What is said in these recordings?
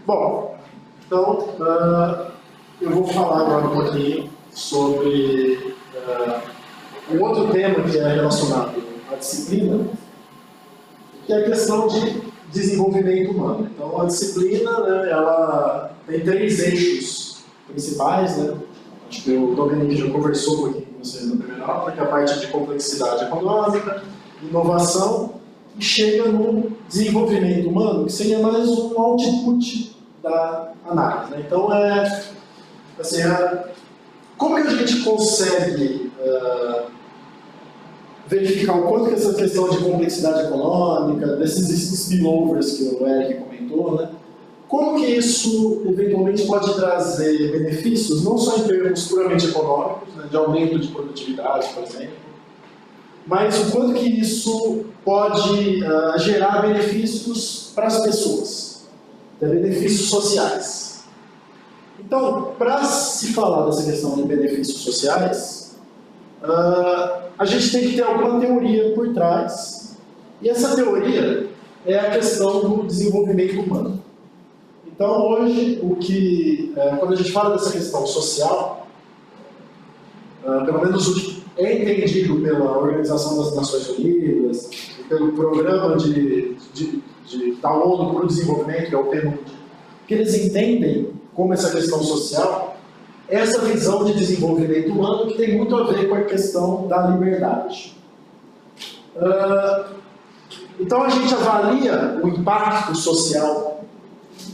Bom, então eu vou falar agora um pouquinho sobre um outro tema que é relacionado à disciplina, que é a questão de desenvolvimento humano. Então, a disciplina, né, ela tem 3 eixos principais, né? Acho que o Domenico já conversou um pouquinho com vocês na primeira aula, que é a parte de complexidade econômica, inovação, e chega no desenvolvimento humano, que seria mais um output da análise, né? Então, assim, como que a gente consegue verificar o quanto que essa questão de complexidade econômica, desses spillovers que o Eric comentou, né? Como que isso eventualmente pode trazer benefícios, não só em termos puramente econômicos, né, de aumento de produtividade, por exemplo, mas o quanto que isso pode gerar benefícios para as pessoas, benefícios sociais. Então, para se falar dessa questão de benefícios sociais, a gente tem que ter alguma teoria por trás, e essa teoria é a questão do desenvolvimento humano. Então, hoje, quando a gente fala dessa questão social, pelo menos é entendido pela Organização das Nações Unidas e pelo Programa da ONU para o Desenvolvimento, que é o PNUD, que eles entendem como essa questão social, essa visão de desenvolvimento humano que tem muito a ver com a questão da liberdade. Então, a gente avalia o impacto social,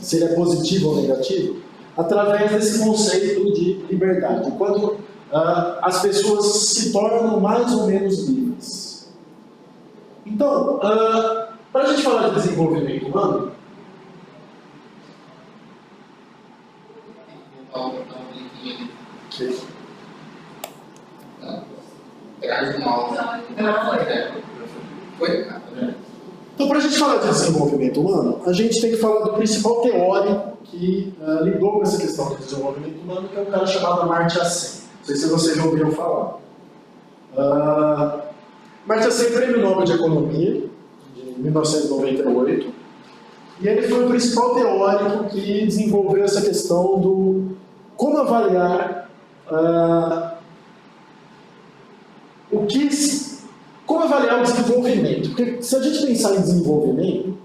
se ele é positivo ou negativo, através desse conceito de liberdade, quando as pessoas se tornam mais ou menos livres. Então, para a gente falar de desenvolvimento humano, então, para a gente falar de desenvolvimento humano, a gente tem que falar do principal teórico que lidou com essa questão do desenvolvimento humano, que é um cara chamado Amartya Sen. Não sei se vocês já ouviram falar. Amartya Sen, prêmio Nobel de Economia, de 1998, e ele foi o principal teórico que desenvolveu essa questão do como avaliar como avaliar o desenvolvimento. Porque se a gente pensar em desenvolvimento,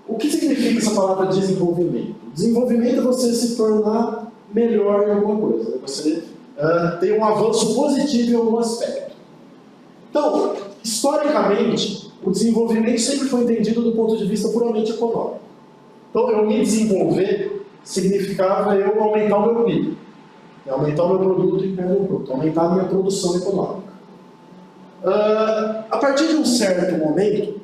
o que significa essa palavra desenvolvimento? Desenvolvimento é você se tornar melhor em alguma coisa, você ter um avanço positivo em algum aspecto. Então, historicamente, o desenvolvimento sempre foi entendido do ponto de vista puramente econômico. Então, eu me desenvolver significava eu aumentar o meu PIB, aumentar o meu produto interno bruto, aumentar a minha produção econômica. A partir de um certo momento,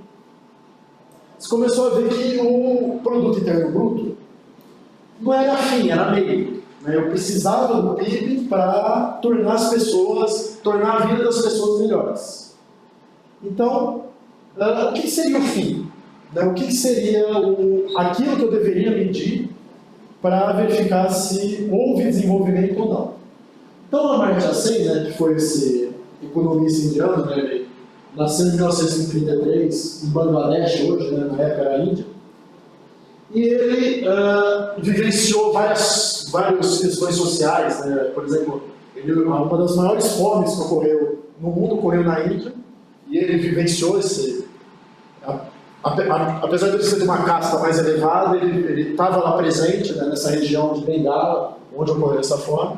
você começou a ver que o produto interno bruto não era fim, era meio. Eu precisava do PIB para tornar a vida das pessoas melhores. Então, o que seria o fim? O que seria aquilo que eu deveria medir para verificar se houve desenvolvimento ou não? Então, Amartya Sen, que foi esse economista indiano, ele nasceu em 1933 em Bangladesh, hoje, na época era a Índia, e ele vivenciou várias questões sociais, por exemplo, uma das maiores fomes que ocorreu no mundo ocorreu na Índia, e ele vivenciou apesar de ele ser de uma casta mais elevada, ele estava lá presente, nessa região de Bengala, onde ocorreu essa fome.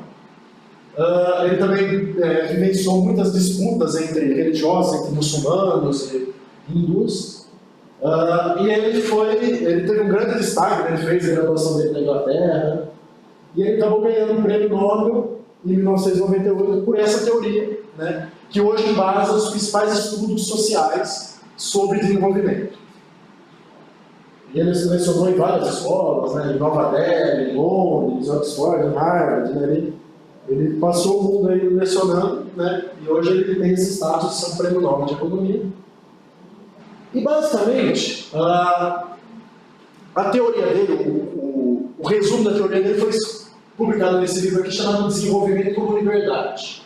Ele também vivenciou muitas disputas religiosas entre muçulmanos e hindus. E ele teve um grande destaque, ele fez a graduação dele na Inglaterra, e ele acabou ganhando um prêmio Nobel em 1998 por essa teoria, que hoje embasa os principais estudos sociais sobre desenvolvimento. E ele se lecionou em várias escolas, em Nova Delhi, em Londres, em Oxford, em Harvard, ele passou o mundo aí lecionando, e hoje ele tem esse status de ser um prêmio Nobel de Economia. E basicamente, a teoria dele, o resumo da teoria dele foi publicado nesse livro aqui chamado Desenvolvimento como Liberdade,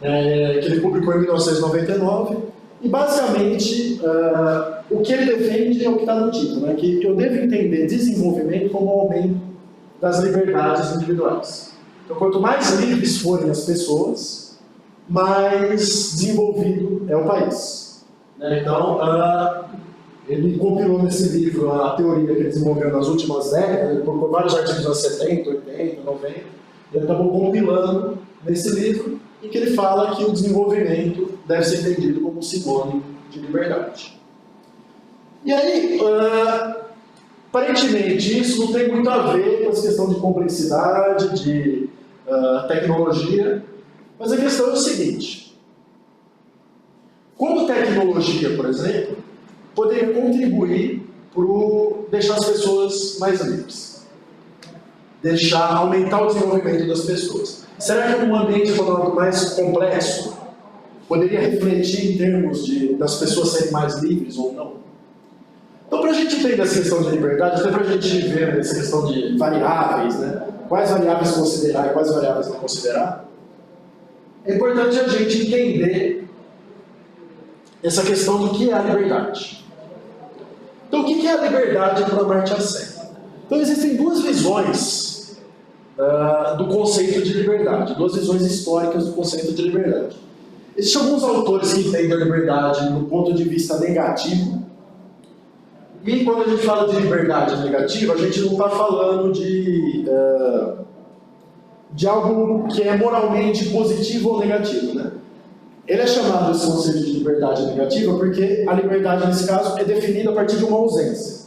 que ele publicou em 1999. E basicamente, o que ele defende é o que está no título, que eu devo entender desenvolvimento como aumento das liberdades individuais. Então, quanto mais livres forem as pessoas, mais desenvolvido é o país. Então, ele compilou nesse livro a teoria que ele desenvolveu nas últimas décadas, ele colocou vários artigos nos anos 70, 80, 90, e ele acabou compilando nesse livro, em que ele fala que o desenvolvimento deve ser entendido como sinônimo de liberdade. E aí, aparentemente, isso não tem muito a ver com essa questão de complexidade, de tecnologia, mas a questão é o seguinte: como tecnologia, por exemplo, poderia contribuir para deixar as pessoas mais livres, aumentar o desenvolvimento das pessoas. Será que um ambiente econômico mais complexo poderia refletir em termos das pessoas serem mais livres ou não? Então, para a gente entender essa questão de liberdade, até para a gente ver essa questão de variáveis, né? Quais variáveis considerar e quais variáveis não considerar, é importante a gente entender essa questão do que é a liberdade. Então, o que é a liberdade para Amartya Sen? Então, existem duas visões do conceito de liberdade, duas visões históricas do conceito de liberdade. Existem alguns autores que entendem a liberdade do ponto de vista negativo, e quando a gente fala de liberdade negativa, a gente não está falando de algo que é moralmente positivo ou negativo, né? Ele é chamado esse conceito de liberdade negativa porque a liberdade, nesse caso, é definida a partir de uma ausência.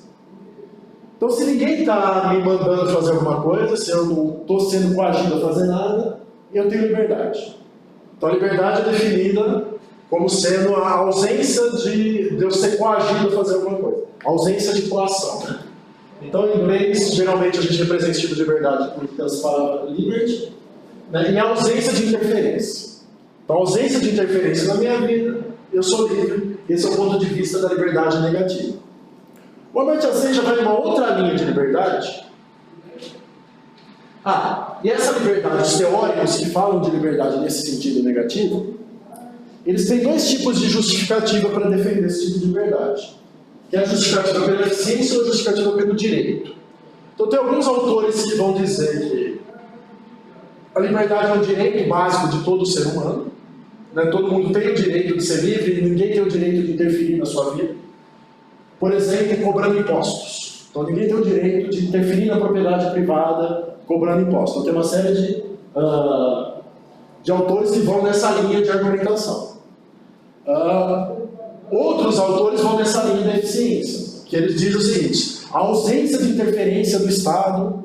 Então, se ninguém está me mandando fazer alguma coisa, se eu não estou sendo coagido a fazer nada, eu tenho liberdade. Então, a liberdade é definida como sendo a ausência de eu ser coagido a fazer alguma coisa. A ausência de coação, né? Então, em inglês, geralmente a gente representa esse tipo de liberdade pelas palavras liberty, né? E a ausência de interferência. Então, a ausência de interferência na minha vida, eu sou livre. Esse é o ponto de vista da liberdade negativa. O Amartya Sen já vai numa outra linha de liberdade. E essa liberdade, os teóricos que falam de liberdade nesse sentido negativo, eles têm dois tipos de justificativa para defender esse tipo de liberdade. Que é a justificativa pela eficiência ou a justificativa pelo direito. Então, tem alguns autores que vão dizer que a liberdade é um direito básico de todo ser humano. Né? Todo mundo tem o direito de ser livre e ninguém tem o direito de interferir na sua vida. Por exemplo, cobrando impostos. Então, ninguém tem o direito de interferir na propriedade privada cobrando impostos. Então, tem uma série de autores que vão nessa linha de argumentação. Outros autores vão nessa linha da eficiência, que eles dizem o seguinte: a ausência de interferência do Estado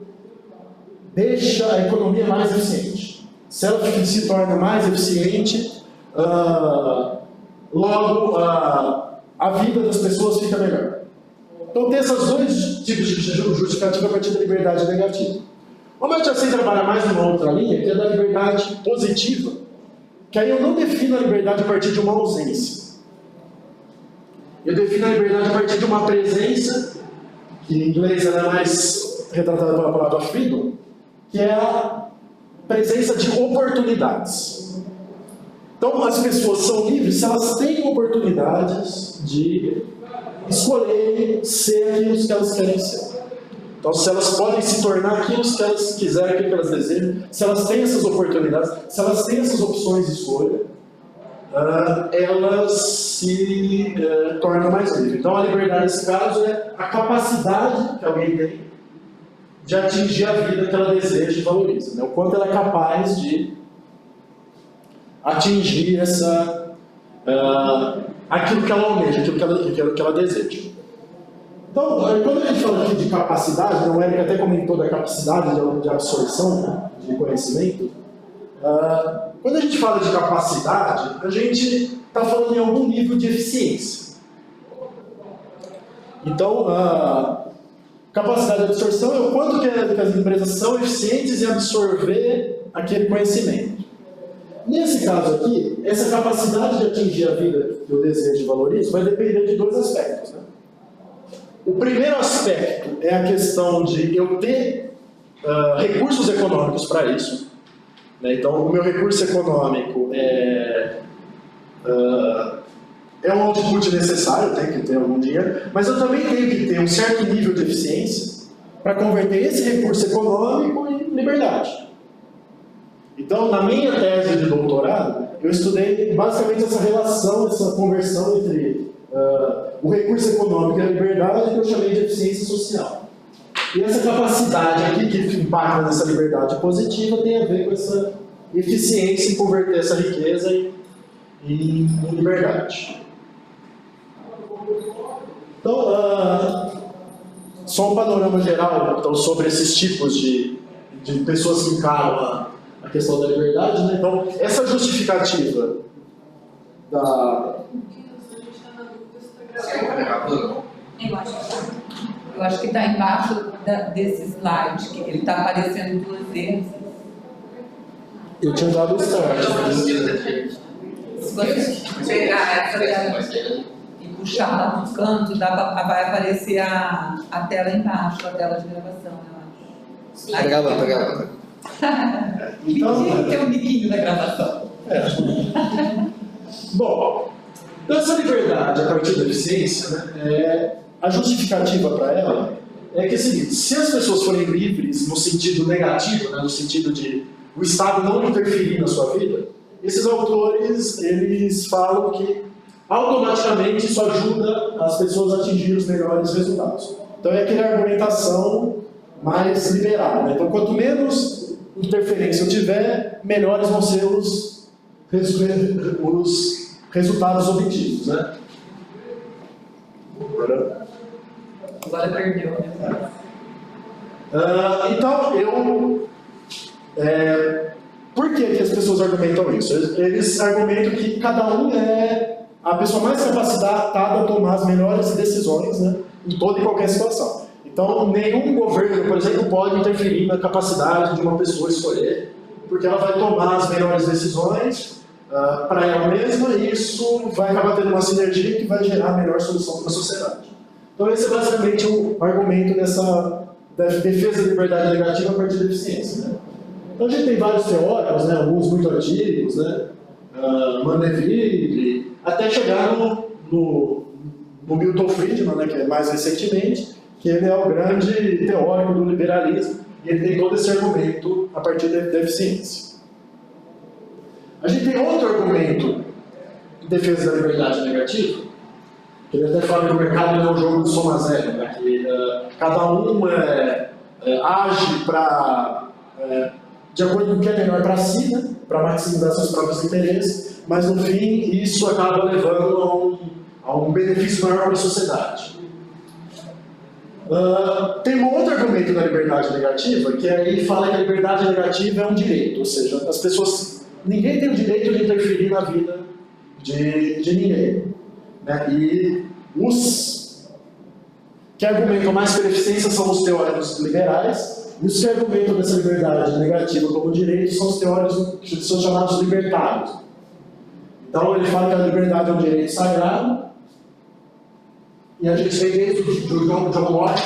deixa a economia mais eficiente. Se ela se torna mais eficiente, logo a vida das pessoas fica melhor. Então tem esses dois tipos de justificativa a partir da liberdade negativa. O Amartya Sen trabalha mais numa outra linha, que é da liberdade positiva, que aí eu não defino a liberdade a partir de uma ausência. Eu defino a liberdade a partir de uma presença, que em inglês ela é mais retratada pela palavra freedom, que é a presença de oportunidades. Então, as pessoas são livres se elas têm oportunidades de escolherem ser aquilo que elas querem ser. Então, se elas podem se tornar aquilo que elas quiserem, aquilo que elas desejam, se elas têm essas oportunidades, se elas têm essas opções de escolha, elas se tornam mais livres. Então, a liberdade, nesse caso, é a capacidade que alguém tem de atingir a vida que ela deseja e valoriza. Né? O quanto ela é capaz de atingir aquilo que ela almeja, aquilo que ela deseja. Então, quando a gente fala aqui de capacidade, o Eric até comentou da capacidade de absorção, né, de conhecimento. Quando a gente fala de capacidade, a gente está falando em algum nível de eficiência. Então, capacidade de absorção é o quanto que as empresas são eficientes em absorver aquele conhecimento. Nesse caso aqui, essa capacidade de atingir a vida que eu desejo e valorizo vai depender de dois aspectos. Né? O primeiro aspecto é a questão de eu ter recursos econômicos para isso. Né? Então, o meu recurso econômico é um output necessário, eu tenho que ter algum dinheiro, mas eu também tenho que ter um certo nível de eficiência, para converter esse recurso econômico em liberdade. Então, na minha tese de doutorado, eu estudei basicamente essa relação, essa conversão entre o recurso econômico e a liberdade, que eu chamei de eficiência social. E essa capacidade aqui que impacta nessa liberdade positiva tem a ver com essa eficiência em converter essa riqueza em liberdade. Então, só um panorama geral então, sobre esses tipos de pessoas que encaram a questão da liberdade, né? Então, essa justificativa da... Eu acho que está embaixo desse slide, que ele está aparecendo duas vezes. Eu tinha dado o start. Se você pegar essa tela e puxar lá no canto, vai aparecer a tela embaixo, a tela de gravação, eu acho. Tá gravando. Então, tem um biquinho da gravação. Bom, então essa liberdade a partir da eficiência, né, a justificativa para ela é que é o seguinte: se as pessoas forem livres no sentido negativo, né, no sentido de o Estado não interferir na sua vida, esses autores eles falam que automaticamente isso ajuda as pessoas a atingir os melhores resultados. Então é aquela argumentação mais liberal, né? Então quanto menos interferência eu tiver, melhores vão ser os resultados obtidos, né? Agora perdeu, né? Então, por que as pessoas argumentam isso? Eles argumentam que cada um é a pessoa mais capacitada a tomar as melhores decisões, né, em toda e qualquer situação. Então, nenhum governo, por exemplo, pode interferir na capacidade de uma pessoa escolher, porque ela vai tomar as melhores decisões para ela mesma, e isso vai acabar tendo uma sinergia que vai gerar a melhor solução para a sociedade. Então, esse é basicamente o argumento da defesa da liberdade negativa a partir da eficiência, né? Então, a gente tem vários teóricos, né, alguns muito antigos, né, Mandeville, até chegar no Milton Friedman, né, que é mais recentemente, que ele é o grande teórico do liberalismo, e ele tem todo esse argumento a partir da eficiência. A gente tem outro argumento em defesa da liberdade negativa, que ele até fala que o mercado não é um jogo de soma zero, né, que cada um age de acordo com o que é melhor para si, né, para maximizar seus próprios interesses, mas no fim isso acaba levando a um benefício maior para a sociedade. Tem um outro argumento da liberdade negativa, que aí fala que a liberdade negativa é um direito, ou seja, as pessoas, ninguém tem o direito de interferir na vida de ninguém, né? E os que argumentam mais pela eficiência são os teóricos liberais, e os que argumentam dessa liberdade negativa como direito são os teóricos que são chamados libertários. Então ele fala que a liberdade é um direito sagrado, e a gente vem desde o John Locke,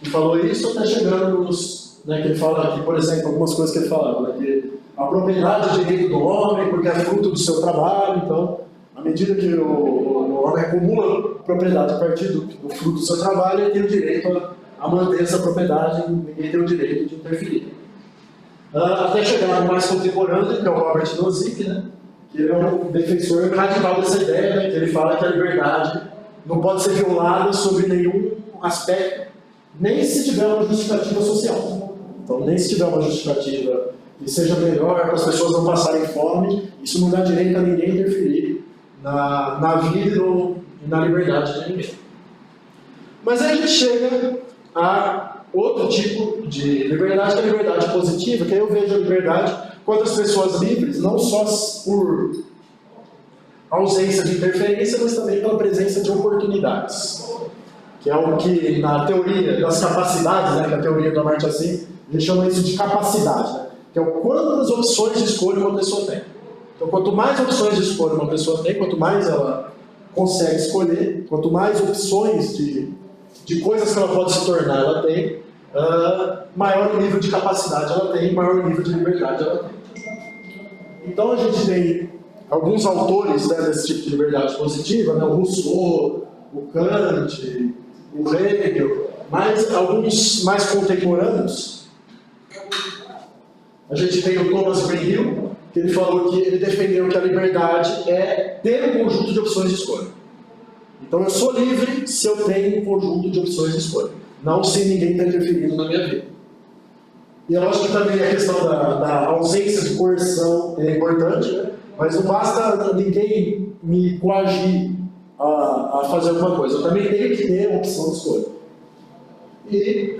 que falou isso, até chegando nos... Né, que ele fala aqui, por exemplo, algumas coisas que ele falava, né, que a propriedade é direito do homem, porque é fruto do seu trabalho, então, à medida que o homem acumula propriedade a partir do fruto do seu trabalho, ele tem o direito a manter essa propriedade, ninguém tem o direito de interferir. Até chegar no mais contemporâneo, que é o Robert Nozick, né, que ele é um defensor radical dessa ideia, né, que ele fala que a liberdade não pode ser violada sobre nenhum aspecto, nem se tiver uma justificativa social. Então, nem se tiver uma justificativa que seja melhor para as pessoas não passarem fome, isso não dá direito a ninguém interferir na vida e na liberdade de ninguém. Mas aí a gente chega a outro tipo de liberdade, que é a liberdade positiva, que aí eu vejo a liberdade quanto as pessoas livres, não só por ausência de interferência, mas também pela presença de oportunidades, que é o que na teoria das capacidades, né, que é a teoria do Amartya Sen, ele chama isso de capacidade, né, que é o quantas opções de escolha uma pessoa tem. Então, quanto mais opções de escolha uma pessoa tem, quanto mais ela consegue escolher, quanto mais opções de coisas que ela pode se tornar ela tem, maior o nível de capacidade ela tem, maior o nível de liberdade ela tem. Então, a gente tem alguns autores, né, desse tipo de liberdade positiva, né, o Rousseau, o Kant, o Hegel, Mas alguns mais contemporâneos, a gente tem o Thomas Greenhill, que ele falou que ele defendeu que a liberdade é ter um conjunto de opções de escolha. Então eu sou livre se eu tenho um conjunto de opções de escolha, não se ninguém está interferindo na minha vida. E é lógico que também a questão da ausência de coerção é importante, né? Mas não basta ninguém me coagir a fazer alguma coisa, eu também tenho que ter a opção de escolha. E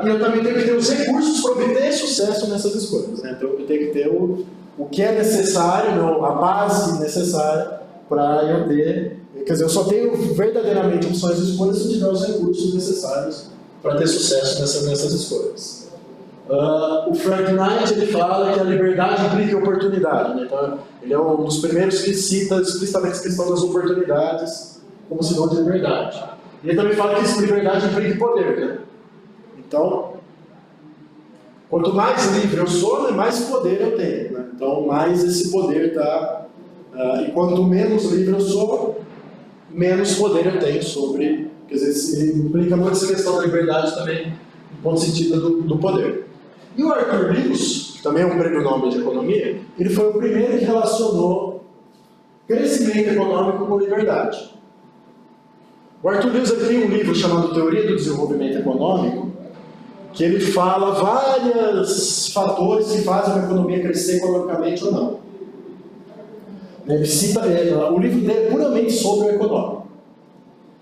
eu também tenho que ter os recursos para obter sucesso nessas escolhas, né? Então eu tenho que ter o que é necessário, não, a base necessária para eu ter. Quer dizer, eu só tenho verdadeiramente opções de escolha se eu tiver os recursos necessários para ter sucesso nessas escolhas. O Frank Knight ele fala que a liberdade implica oportunidade, né? Então, ele é um dos primeiros que cita explicitamente a questão das oportunidades como sinônimo de liberdade. E ele também fala que liberdade implica poder, né? Então, quanto mais livre eu sou, né, mais poder eu tenho, né? Então, mais esse poder está... e quanto menos livre eu sou, menos poder eu tenho sobre... Quer dizer, ele implica muito essa questão da liberdade também, no ponto de sentido do poder. E o Arthur Lewis, que também é um prêmio Nobel de Economia, ele foi o primeiro que relacionou crescimento econômico com liberdade. O Arthur Lewis tem um livro chamado Teoria do Desenvolvimento Econômico, que ele fala vários fatores que fazem a economia crescer economicamente ou não. Ele cita, o livro dele é puramente sobre o econômico.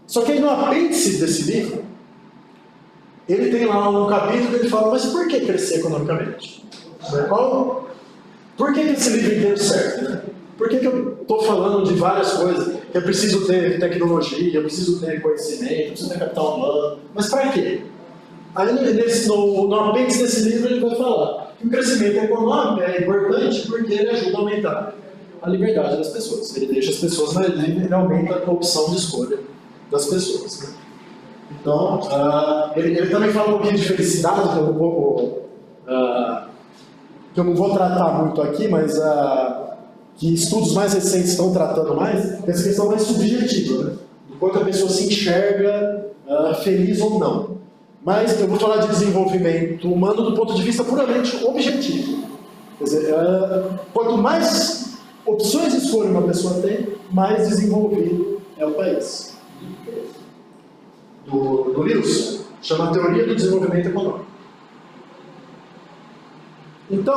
Só que aí no apêndice desse livro, ele tem lá um capítulo que ele fala, mas por que crescer economicamente? Por que esse livro inteiro serve? Né? Por que eu estou falando de várias coisas? Que eu preciso ter tecnologia, eu preciso ter conhecimento, eu preciso ter capital humano. Mas para quê? Aí no apêndice desse livro ele vai falar que o crescimento econômico é importante porque ele ajuda a aumentar a liberdade das pessoas. Ele deixa as pessoas mais livres e ele aumenta a opção de escolha das pessoas. Né? Então, ele também fala um pouquinho de felicidade, que eu não vou tratar muito aqui, mas que estudos mais recentes estão tratando mais, essa questão mais subjetiva, né? Do quanto a pessoa se enxerga feliz ou não. Mas eu vou falar de desenvolvimento humano do ponto de vista puramente objetivo. Quer dizer, quanto mais opções de escolha uma pessoa tem, mais desenvolvido é o país. Do Lewis, chama Teoria do Desenvolvimento Econômico. Então,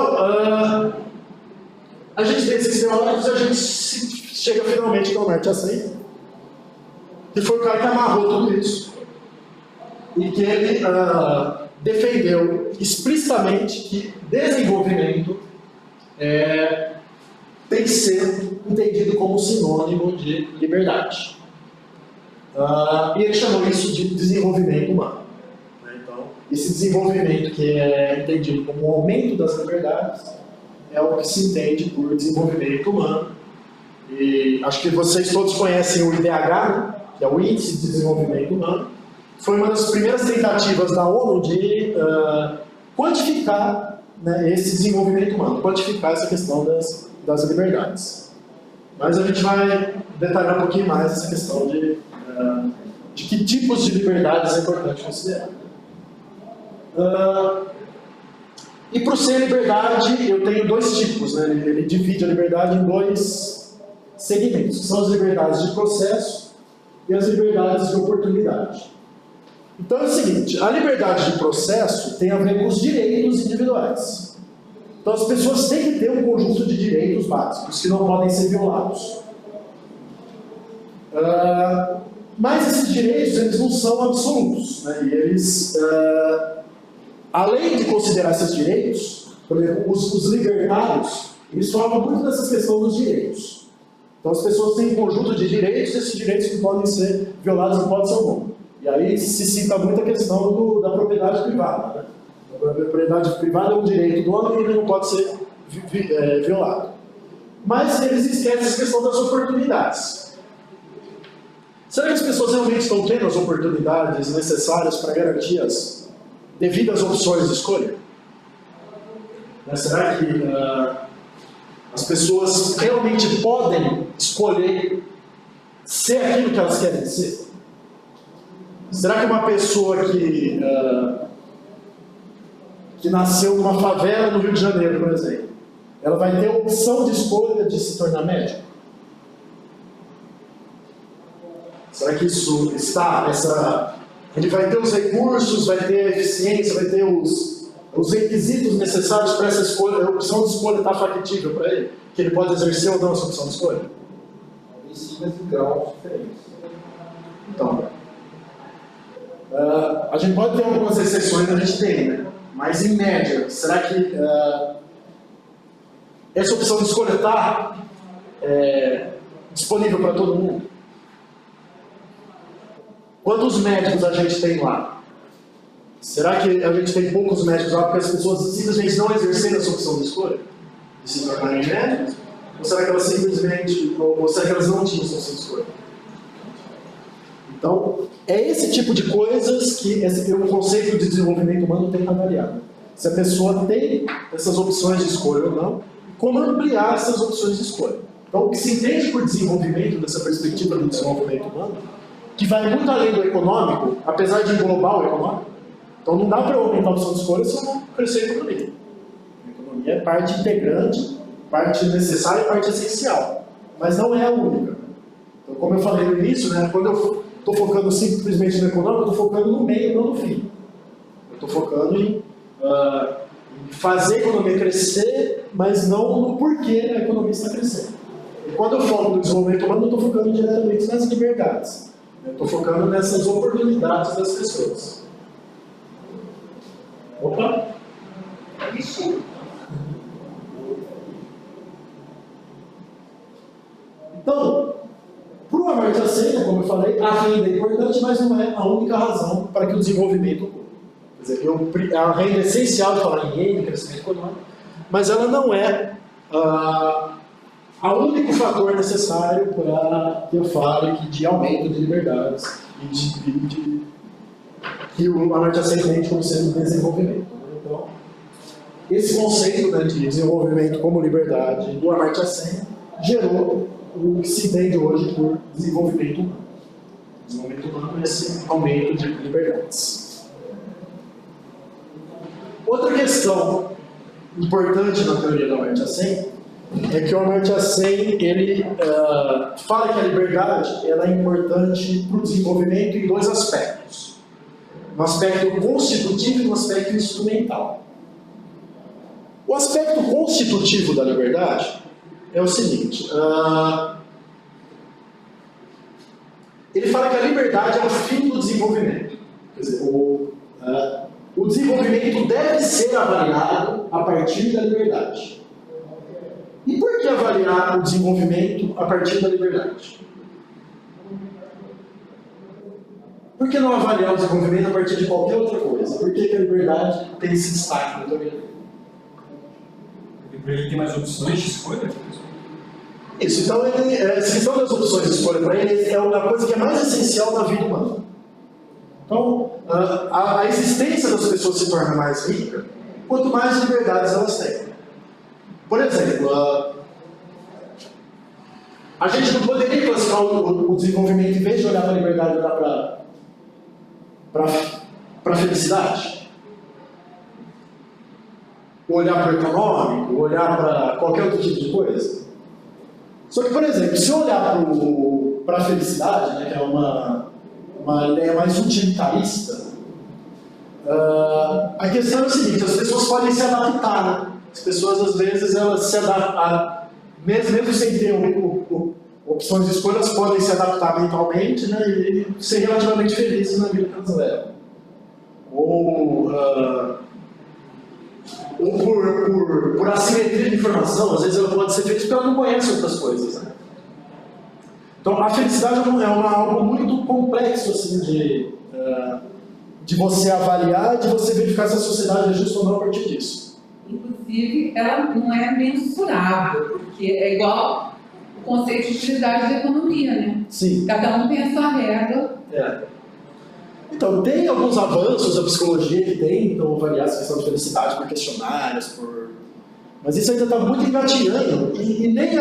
a gente tem esses teóricos e a gente chega finalmente ao Amartya Sen, que foi o cara que amarrou tudo isso. E que ele defendeu explicitamente que desenvolvimento tem que ser entendido como sinônimo de liberdade. E ele chamou isso de desenvolvimento humano. Então, esse desenvolvimento que é entendido como o aumento das liberdades é o que se entende por desenvolvimento humano. E acho que vocês todos conhecem o IDH, né? Que é o Índice de Desenvolvimento Humano. Foi uma das primeiras tentativas da ONU de quantificar, né, esse desenvolvimento humano, quantificar essa questão das liberdades. Mas a gente vai detalhar um pouquinho mais essa questão de que tipos de liberdades é importante considerar. E para o ser liberdade, eu tenho dois tipos, né? Ele divide a liberdade em dois segmentos, que são as liberdades de processo e as liberdades de oportunidade. Então é o seguinte, a liberdade de processo tem a ver com os direitos individuais. Então as pessoas têm que ter um conjunto de direitos básicos que não podem ser violados. Mas esses direitos eles não são absolutos, né? E eles, além de considerar esses direitos, por exemplo, os libertários, eles falam muito dessa questão dos direitos. Então as pessoas têm um conjunto de direitos e esses direitos não podem ser violados em hipótese alguma. E aí se cita muito a questão da propriedade privada. Né? A propriedade privada é um direito do homem e ele não pode ser violado. Mas eles esquecem a questão das oportunidades. Será que as pessoas realmente estão tendo as oportunidades necessárias para garantir as devidas opções de escolha? Será que as pessoas realmente podem escolher ser aquilo que elas querem ser? Será que uma pessoa que nasceu numa favela no Rio de Janeiro, por exemplo, ela vai ter a opção de escolha de se tornar médico? Será que isso está? Ele vai ter os recursos, vai ter a eficiência, vai ter os requisitos necessários para essa escolha, a opção de escolha está factível para ele? Que ele pode exercer ou não essa opção de escolha? Talvez sim, mas em graus diferentes. Então, a gente pode ter algumas exceções, a gente tem, né? Mas em média, será que essa opção de escolha está disponível para todo mundo? Quantos médicos a gente tem lá? Será que a gente tem poucos médicos lá porque as pessoas simplesmente não exerceram essa opção de escolha? De se tornarem médicos? Ou será que elas simplesmente, ou será que elas não tinham essa opção de escolha? Então, é esse tipo de coisas que o conceito de desenvolvimento humano tem que avaliar. Se a pessoa tem essas opções de escolha ou não, como ampliar essas opções de escolha. Então, o que se entende por desenvolvimento, dessa perspectiva do desenvolvimento humano, que vai muito além do econômico, apesar de englobar o econômico. Então, não dá para aumentar a opção de escolha se eu não crescer a economia. A economia é parte integrante, parte necessária e parte essencial, mas não é a única. Então, como eu falei no início, né, quando eu estou focando simplesmente no econômico, eu estou focando no meio, não no fim. Eu estou focando em fazer a economia crescer, mas não no porquê a economia está crescendo. E quando eu foco no desenvolvimento humano, eu estou focando diretamente nas liberdades. Eu estou focando nessas oportunidades das pessoas. Opa! Então, para o Amartya Sen, como eu falei, a renda é importante, mas não é a única razão para que o desenvolvimento ocorra. Quer dizer, a renda é essencial de falar em renda, crescimento econômico, mas ela não é o único fator necessário para que eu fale de aumento de liberdades e o Amartya Sen entende como sendo desenvolvimento. Então, esse conceito, né, de desenvolvimento como liberdade do Amartya Sen gerou o que se entende hoje por desenvolvimento humano. Desenvolvimento humano é esse aumento de liberdades. Outra questão importante na teoria do Amartya Sen é que o Amartya Sen ele fala que a liberdade ela é importante para o desenvolvimento em dois aspectos. No aspecto constitutivo e no aspecto instrumental. O aspecto constitutivo da liberdade é o seguinte, ele fala que a liberdade é o fim do desenvolvimento. Quer dizer, o desenvolvimento deve ser avaliado a partir da liberdade. E por que avaliar o desenvolvimento a partir da liberdade? Por que não avaliar o desenvolvimento a partir de qualquer outra coisa? Por que a liberdade tem esse destaque na teoria? Porque ele tem mais opções de escolha? Isso, então essa questão das opções de escolha para ele é a coisa que é mais essencial na vida humana. Então, a existência das pessoas se torna mais rica quanto mais liberdades elas têm. Por exemplo, a gente não poderia classificar o desenvolvimento, em vez de olhar para a liberdade, olhar para a felicidade? Olhar para o econômico, olhar para qualquer outro tipo de coisa? Só que, por exemplo, se eu olhar para a felicidade, né, que é uma ideia mais utilitarista, a questão é o seguinte, as pessoas podem se adaptar, né? As pessoas, às vezes, elas se adaptam, mesmo sem ter opções de escolha, elas podem se adaptar mentalmente, né, e ser relativamente felizes na vida que elas levam. Ou por assimetria de informação, às vezes ela pode ser feliz porque ela não conhece outras coisas. Né? Então, a felicidade é algo muito complexo assim, de você avaliar, de você verificar se a sociedade é justa ou não a partir disso. Inclusive, ela não é mensurável, porque é igual o conceito de utilidade da economia, né? Sim. Cada um tem a sua regra. Então, tem alguns avanços da psicologia que tentam avaliar essa questão de felicidade por questionários, mas isso ainda está muito engatinhando e nem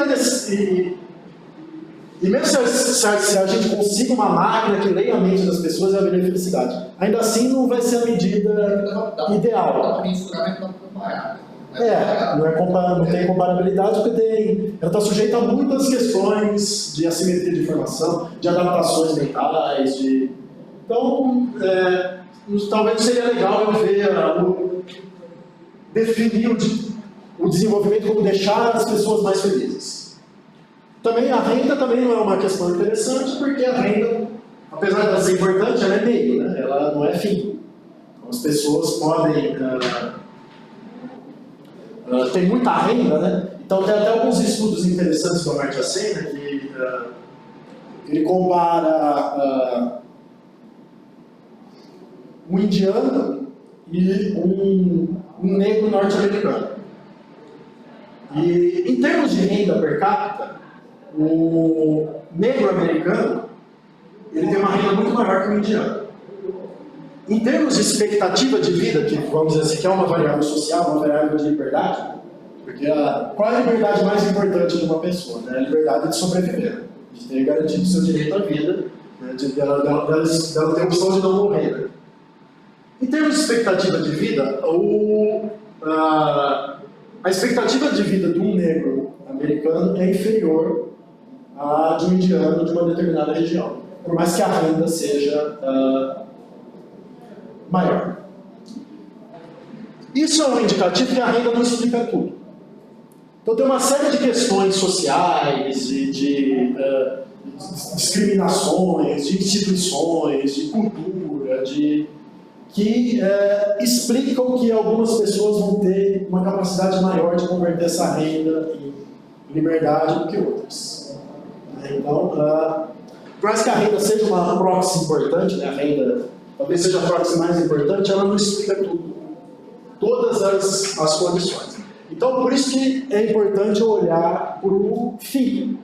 E mesmo se a gente consiga uma máquina que leia a mente das pessoas, vai haver felicidade. Ainda assim, não vai ser a medida ideal. Dá para mensurar, mas não comparar. Não tem comparabilidade, porque ela está sujeita a muitas questões de assimetria de informação, de adaptações mentais, Então, talvez seria legal eu ver definir o desenvolvimento como deixar as pessoas mais felizes. Também a renda também não é uma questão interessante, porque a renda, apesar de ela ser importante, ela é meio, né? Ela não é fim. Então, as pessoas podem... tem muita renda, né? Então tem até alguns estudos interessantes do Amartya Sen, né, que ele compara um indiano e um negro norte-americano. E em termos de renda per capita, o negro americano ele tem uma renda muito maior que o indiano. Em termos de expectativa de vida, que vamos dizer assim, que é uma variável social, uma variável de liberdade, porque qual é a liberdade mais importante de uma pessoa? Né? A liberdade de sobreviver, de ter garantido o seu direito à vida, né? Dela ter a opção de não morrer. Né? Em termos de expectativa de vida, a expectativa de vida de um negro americano é inferior à de um indiano de uma determinada região, por mais que a renda seja maior. Isso é um indicativo que a renda não explica tudo. Então tem uma série de questões sociais, de discriminações, de instituições, de cultura, que explicam que algumas pessoas vão ter uma capacidade maior de converter essa renda em liberdade do que outras. Então, por mais que a renda seja uma proxy importante, né, a renda talvez seja a proxy mais importante, ela não explica tudo, todas as condições. Então, por isso que é importante olhar para o fim,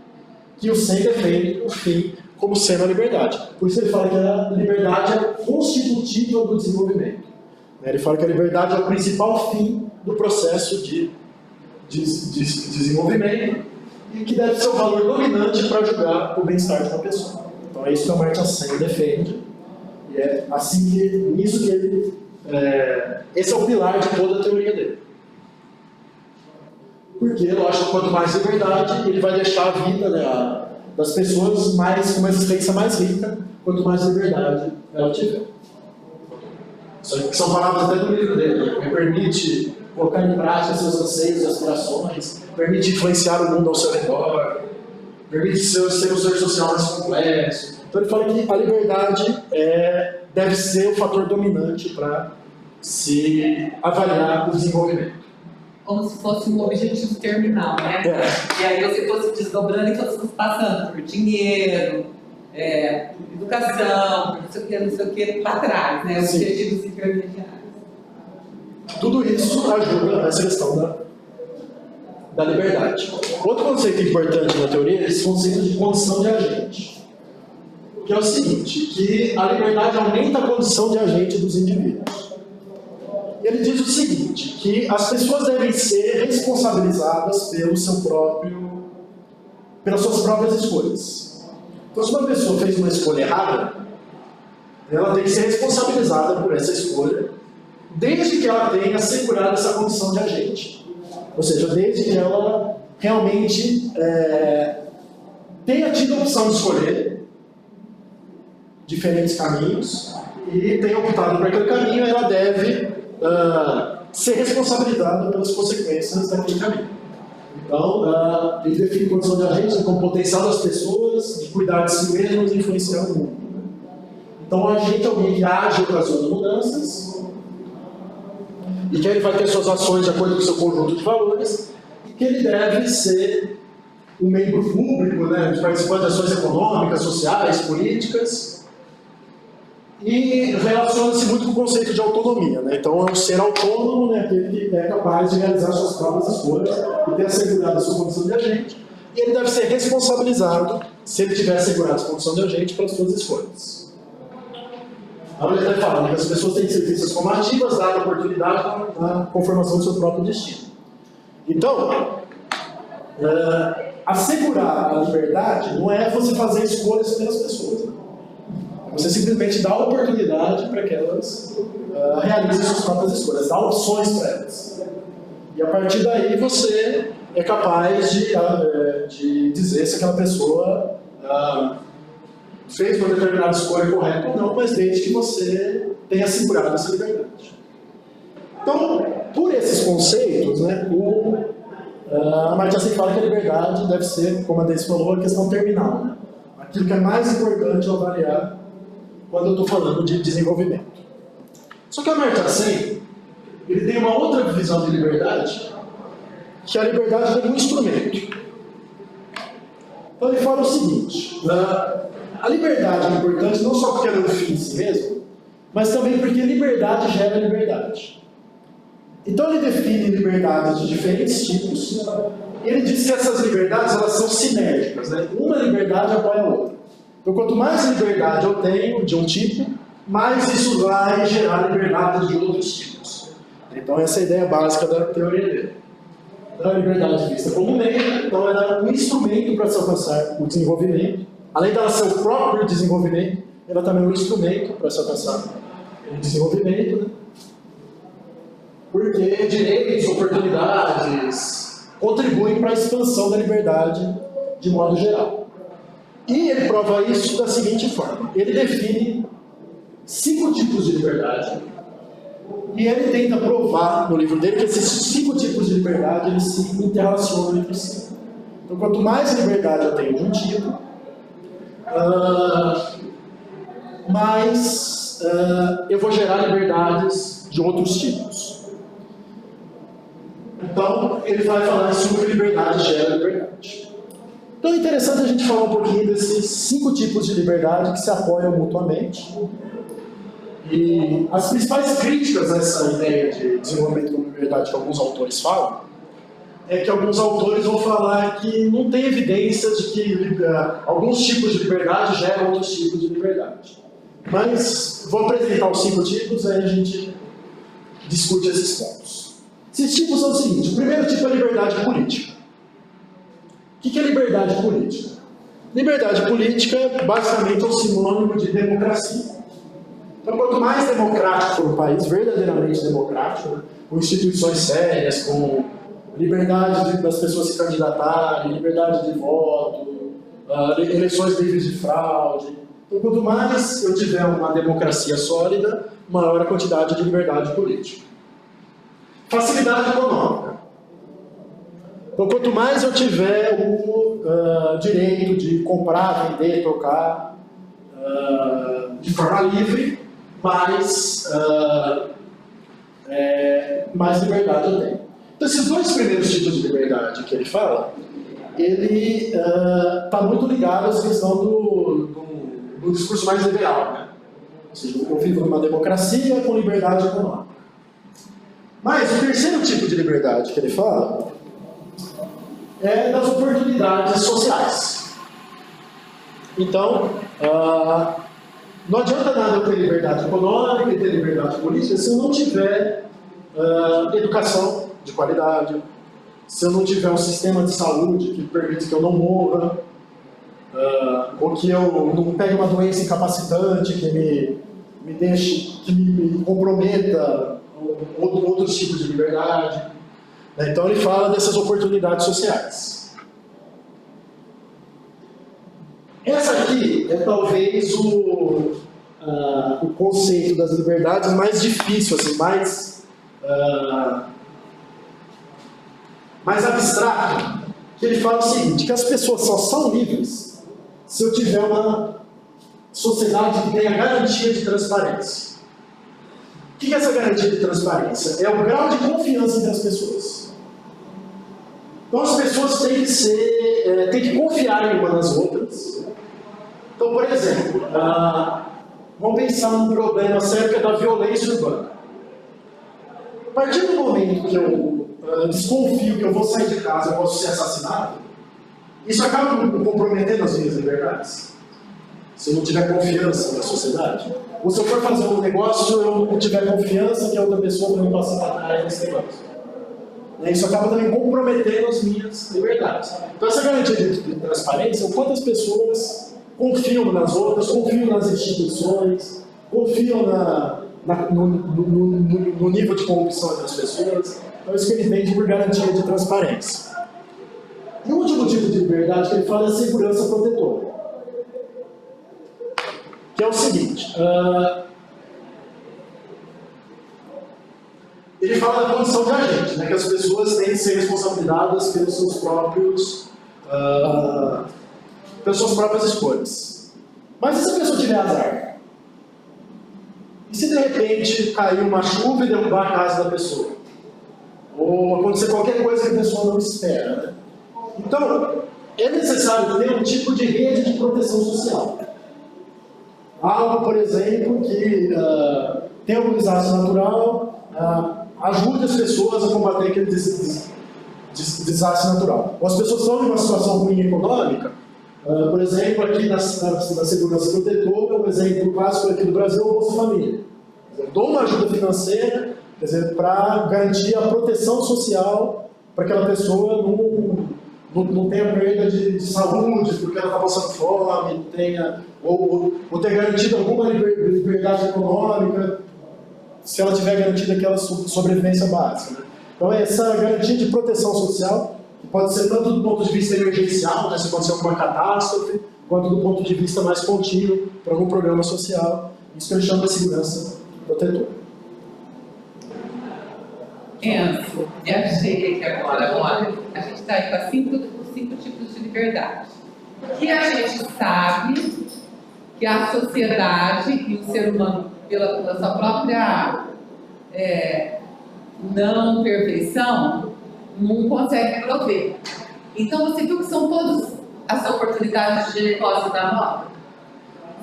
que o Sen defende o fim como sendo a liberdade. Por isso ele fala que a liberdade é constitutiva do desenvolvimento. Ele fala que a liberdade é o principal fim do processo de desenvolvimento e que deve ser o valor dominante para julgar o bem-estar de uma pessoa. Então é isso que o Amartya Sen defende. E é assim nisso que ele... esse é o pilar de toda a teoria dele. Porque, lógico, quanto mais liberdade, ele vai deixar a vida, né, das pessoas com uma existência mais rica, quanto mais liberdade ela tiver. São palavras até do livro dele, que permite colocar em prática seus anseios e aspirações, permite influenciar o mundo ao seu redor, permite ser o ser social mais complexo. Então ele fala que a liberdade deve ser o fator dominante para se avaliar o desenvolvimento. Como se fosse um objetivo terminal, né? E aí você fosse desdobrando e fosse passando por dinheiro, por educação, por não sei o que, para trás, né? Objetivos intermediários. Tudo isso ajuda nessa questão da liberdade. Outro conceito importante na teoria é esse conceito de condição de agente. Que é o seguinte, que a liberdade aumenta a condição de agente dos indivíduos. Ele diz o seguinte, que as pessoas devem ser responsabilizadas pelas suas próprias escolhas. Então, se uma pessoa fez uma escolha errada, ela tem que ser responsabilizada por essa escolha, desde que ela tenha assegurado essa condição de agente. Ou seja, desde que ela realmente tenha tido a opção de escolher diferentes caminhos e tenha optado por aquele caminho, ela deve ser responsabilizada pelas consequências daquele caminho. Então, ele define condição de agente como potencial das pessoas de cuidar de si mesmos e influenciar o mundo. Então, o agente é alguém que age e ocasiona mudanças, e que ele vai ter suas ações de acordo com o seu conjunto de valores, e que ele deve ser um membro público, né, participante de ações econômicas, sociais, políticas, e relaciona-se muito com o conceito de autonomia. Né? Então, é um ser autônomo, né, que é capaz de realizar suas próprias escolhas e ter assegurado a sua condição de agente, e ele deve ser responsabilizado, se ele tiver assegurado a sua condição de agente, pelas suas escolhas. Então, ele está falando que as pessoas têm que ser vistas como ativas, dada a oportunidade na conformação do seu próprio destino. Então, assegurar a liberdade não é você fazer escolhas pelas pessoas. Né? É você simplesmente dar oportunidade para que elas realizem suas próprias escolhas, dar opções para elas. E a partir daí você é capaz de dizer se aquela pessoa fez uma determinada escolha correta ou não, mas desde que você tenha assegurado essa liberdade. Então, por esses conceitos, né, a Amartya Sen fala que a liberdade deve ser, como a Deise falou, a questão terminal. Né? Aquilo que é mais importante ao avaliar quando eu estou falando de desenvolvimento. Só que a Amartya Sen, ele tem uma outra visão de liberdade, que a liberdade é um instrumento. Então ele fala o seguinte, a liberdade é importante não só porque ela é um fim em si mesmo, mas também porque liberdade gera liberdade. Então ele define liberdades de diferentes tipos, e ele diz que essas liberdades elas são sinérgicas, né? Uma liberdade apoia a outra. Então quanto mais liberdade eu tenho de um tipo, mais isso vai gerar liberdade de outros tipos. Então essa é a ideia básica da teoria dele. Então a liberdade vista como meio, então ela é um instrumento para se alcançar o desenvolvimento. Além dela ser o próprio desenvolvimento, ela também é um instrumento para se alcançar o desenvolvimento, né? Porque direitos, oportunidades contribuem para a expansão da liberdade de modo geral. E ele prova isso da seguinte forma. Ele define 5 tipos de liberdade e ele tenta provar no livro dele que esses 5 tipos de liberdade eles se interrelacionam entre si. Então, quanto mais liberdade eu tenho de um tipo, mais eu vou gerar liberdades de outros tipos. Então, ele vai falar sobre liberdade gera liberdade. Então é interessante a gente falar um pouquinho desses 5 tipos de liberdade que se apoiam mutuamente. E as principais críticas a essa ideia de desenvolvimento com liberdade que alguns autores falam, é que alguns autores vão falar que não tem evidência de que alguns tipos de liberdade geram outros tipos de liberdade. Mas vou apresentar os 5 tipos, aí a gente discute esses pontos. Esses tipos são o seguinte: o primeiro tipo é a liberdade política. O que é liberdade política? Liberdade política basicamente é um sinônimo de democracia. Então, quanto mais democrático for um país, verdadeiramente democrático, né, com instituições sérias, com liberdade das pessoas se candidatarem, liberdade de voto, eleições livres de fraude. Então, quanto mais eu tiver uma democracia sólida, maior a quantidade de liberdade política. Facilidade econômica. Então, quanto mais eu tiver o direito de comprar, vender, trocar de forma livre, mais liberdade eu tenho. Então, esses 2 primeiros tipos de liberdade que ele fala, ele está muito ligado à questão do discurso mais liberal, né? Ou seja, eu vivo numa democracia com liberdade econômica. Mas o terceiro tipo de liberdade que ele fala é das oportunidades sociais. Então, não adianta nada eu ter liberdade econômica e ter liberdade política se eu não tiver educação de qualidade, se eu não tiver um sistema de saúde que permite que eu não morra, ou que eu não pegue uma doença incapacitante que me deixe, que me comprometa outros tipos de liberdade. Então ele fala dessas oportunidades sociais. Essa aqui é talvez o conceito das liberdades mais difícil, assim, mais abstrato, que ele fala o seguinte, que as pessoas só são livres se eu tiver uma sociedade que tenha garantia de transparência. O que é essa garantia de transparência? É o grau de confiança entre as pessoas. Então as pessoas têm que confiar em uma nas outras. Então, por exemplo, vamos pensar num problema sério que é da violência urbana. A partir do momento que eu desconfio que eu vou sair de casa e posso ser assassinado, isso acaba me comprometendo as minhas liberdades. Se eu não tiver confiança na sociedade. Ou se eu for fazer um negócio, eu não tiver confiança que a outra pessoa vai me passar para trás nesse negócio. Isso acaba também comprometendo as minhas liberdades. Então essa garantia de transparência é o quanto as pessoas confiam nas outras, confiam nas instituições, confiam no nível de corrupção entre as pessoas. Então isso que ele entende por garantia de transparência. E o último tipo de liberdade que ele fala é a segurança protetora. Que é o seguinte, ele fala da condição de agente, né, que as pessoas têm que ser responsabilizadas pelas suas próprias escolhas. Mas e se a pessoa tiver azar? E se de repente cair uma chuva e derrubar a casa da pessoa? Ou acontecer qualquer coisa que a pessoa não espera, né? Então, é necessário ter um tipo de rede de proteção social. Algo, por exemplo, que tem algum desastre natural, ajude as pessoas a combater aquele desastre natural. Ou as pessoas estão em uma situação ruim econômica, por exemplo, aqui na segurança protetora, um exemplo clássico aqui do Brasil é o Bolsa Família. Eu dou uma ajuda financeira, quer dizer, para garantir a proteção social para aquela pessoa não tenha perda de saúde, porque ela está passando fome, ou ter garantido alguma liberdade econômica, se ela tiver garantida aquela sobrevivência básica. Né? Então, essa garantia de proteção social, que pode ser tanto do ponto de vista emergencial, né, se acontecer alguma catástrofe, quanto do ponto de vista mais contínuo, para algum programa social. Isso que ele chama de segurança protetora. Enzo, me achei aqui agora. Olha, a gente está aí com cinco tipos de liberdade. Que a gente sabe que a sociedade e o ser humano, pela sua própria não perfeição, não consegue prover. Então, você viu que são todas as oportunidades de negócio da moda?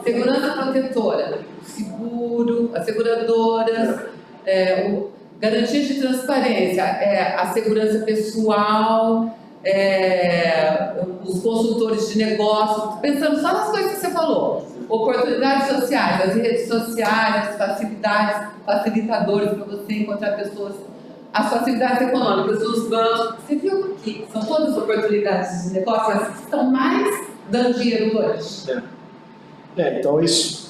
Segurança protetora, seguro, as seguradoras, garantia de transparência, a segurança pessoal, os consultores de negócio, pensando só nas coisas que você falou, oportunidades sociais, as redes sociais, as facilidades, facilitadores para você encontrar pessoas, as facilidades econômicas, os bancos, você viu que são todas oportunidades de negócio, as que estão mais dando dinheiro hoje. Então isso,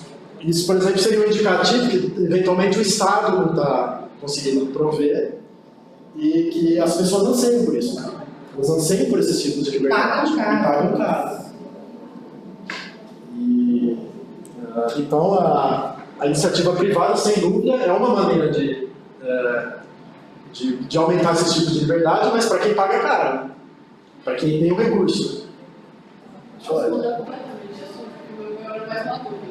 por exemplo, seria um indicativo que eventualmente o Estado não está conseguindo prover e que as pessoas anseiam por isso, né? Elas anseiam por esses tipos de liberdade. Pagam caro. Então, a iniciativa privada, sem dúvida, é uma maneira de aumentar esses tipos de liberdade, mas para quem paga caro, né? Para quem tem o recurso. Posso mudar completamente de assunto, porque agora mais uma dúvida.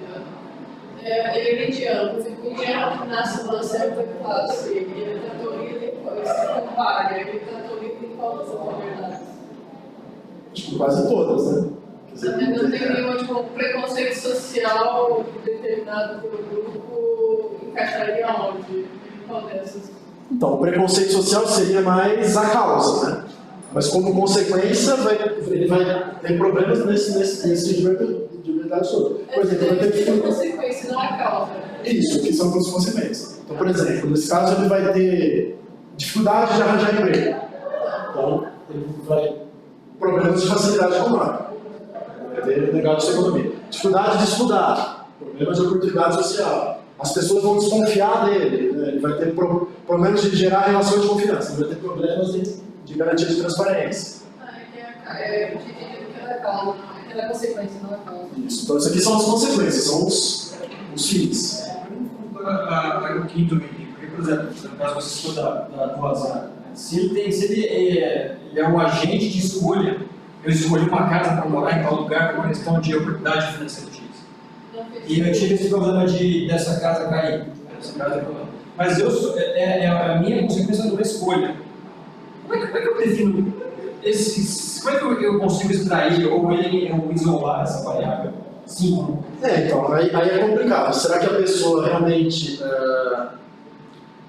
Ele é mediano, você podia nasce uma certa classe, ele é tratorida e depois se compara, ele é tratorida e qual das oportunidades? Acho que quase todas, né? Não tem nenhum preconceito social determinado pelo grupo, encaixaria onde? Qual dessas? Então, o preconceito social seria mais a causa, né? Mas como consequência, ele vai ter problemas nesse tipo de liberdade toda. Por exemplo, vai ter consequência, não a causa. Isso, que são as consequências. Então, por exemplo, nesse caso ele vai ter dificuldade de arranjar emprego. Então, ele vai ter problemas de facilidade econômica. Vai ter negócio de sua economia. Dificuldade de estudar, problemas de oportunidade social. As pessoas vão desconfiar dele, né? Ele vai ter problemas de gerar relações de confiança, ele vai ter problemas de garantia de transparência. Eu entendi que era causa, que era consequência, não é causa. Isso, então isso aqui são as consequências, são os fins. O quinto item, porque, por exemplo, no caso você citou do azar, se ele é um agente de escolha, eu escolhi uma casa para morar em tal lugar por uma questão de oportunidade financeira X. E eu tive esse problema dessa casa cair, mas a minha consequência de uma escolha. Como é que eu defino como é que eu consigo extrair ou isolar essa variável? Sim. Então, aí é complicado. Será que a pessoa realmente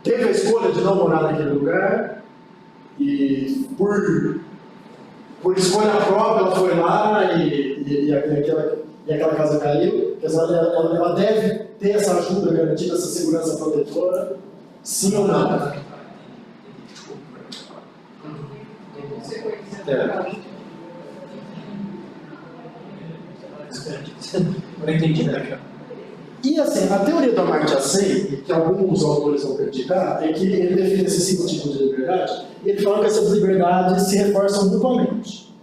teve a escolha de não morar naquele lugar e por escolha própria ela foi lá e aquela casa caiu? Ela deve ter essa ajuda garantida, essa segurança protetora? Sim ou não? Não entendi, né? E assim, a teoria do Amartya Sen, que alguns autores vão criticar, é que ele define esses 5 tipos de liberdade, e ele fala que essas liberdades se reforçam mutuamente.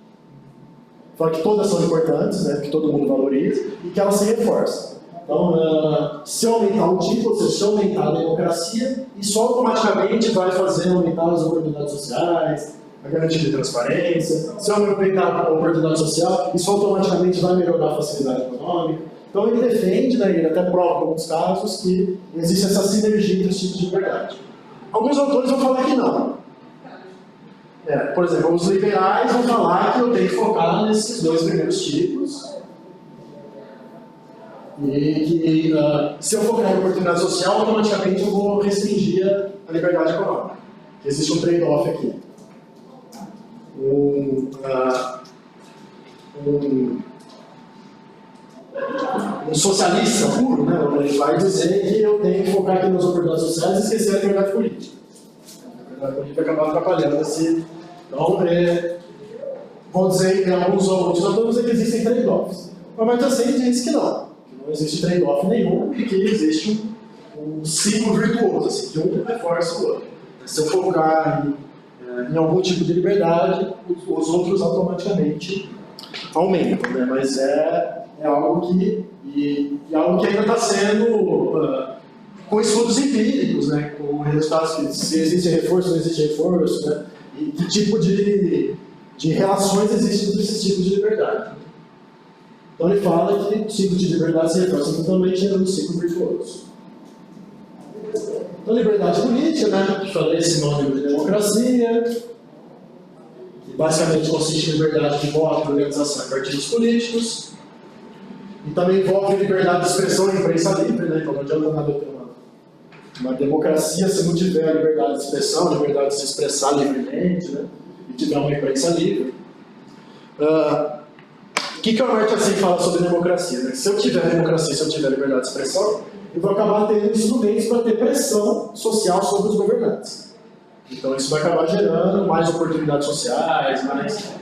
Fala que todas são importantes, né, que todo mundo valoriza, e que elas se reforçam. Então, se aumentar o tipo, ou seja, se aumentar a democracia, isso automaticamente vai fazer aumentar as oportunidades sociais, a garantia de transparência. Se aumentar a oportunidade social, isso automaticamente vai melhorar a facilidade econômica. Então ele defende, né, ele até prova em alguns casos, que existe essa sinergia entre os tipos de liberdade. Alguns autores vão falar que não. Por exemplo, os liberais vão falar que eu tenho que focar nesses 2 primeiros tipos, e que se eu focar em oportunidade social, automaticamente eu vou restringir a liberdade econômica. Existe um trade-off aqui. Um socialista puro, né, ele vai dizer que eu tenho que focar aqui nas oportunidades sociais e esquecer a liberdade política. A liberdade política vai acabar atrapalhando esse. Então, vão dizer, alguns autores vão dizer que existem trade-offs. Mas assim diz que não existe trade-off nenhum e que existe um ciclo virtuoso, assim, que um reforça o outro. Se eu focar em algum tipo de liberdade, os outros automaticamente aumentam, né? Mas é algo que ainda está sendo com estudos empíricos, né? Com resultados que se existe reforço, não existe reforço, né? E que tipo de relações existem entre esses tipos de liberdade. Então ele fala que o ciclo de liberdade se reforça totalmente gerando um ciclo virtuoso. Então, liberdade política, né? Que falei, sinônimo de democracia, que basicamente consiste em liberdade de voto, organização e partidos políticos. E também envolve liberdade de expressão e imprensa livre, né? Então não adianta nada ter uma democracia se não tiver a liberdade de expressão, a liberdade de se expressar livremente, né? E tiver uma imprensa livre. O que o Amartya Sen fala sobre democracia? Né? Se eu tiver democracia, se eu tiver liberdade de expressão, eu vou acabar tendo instrumentos para ter pressão social sobre os governantes. Então isso vai acabar gerando mais oportunidades sociais,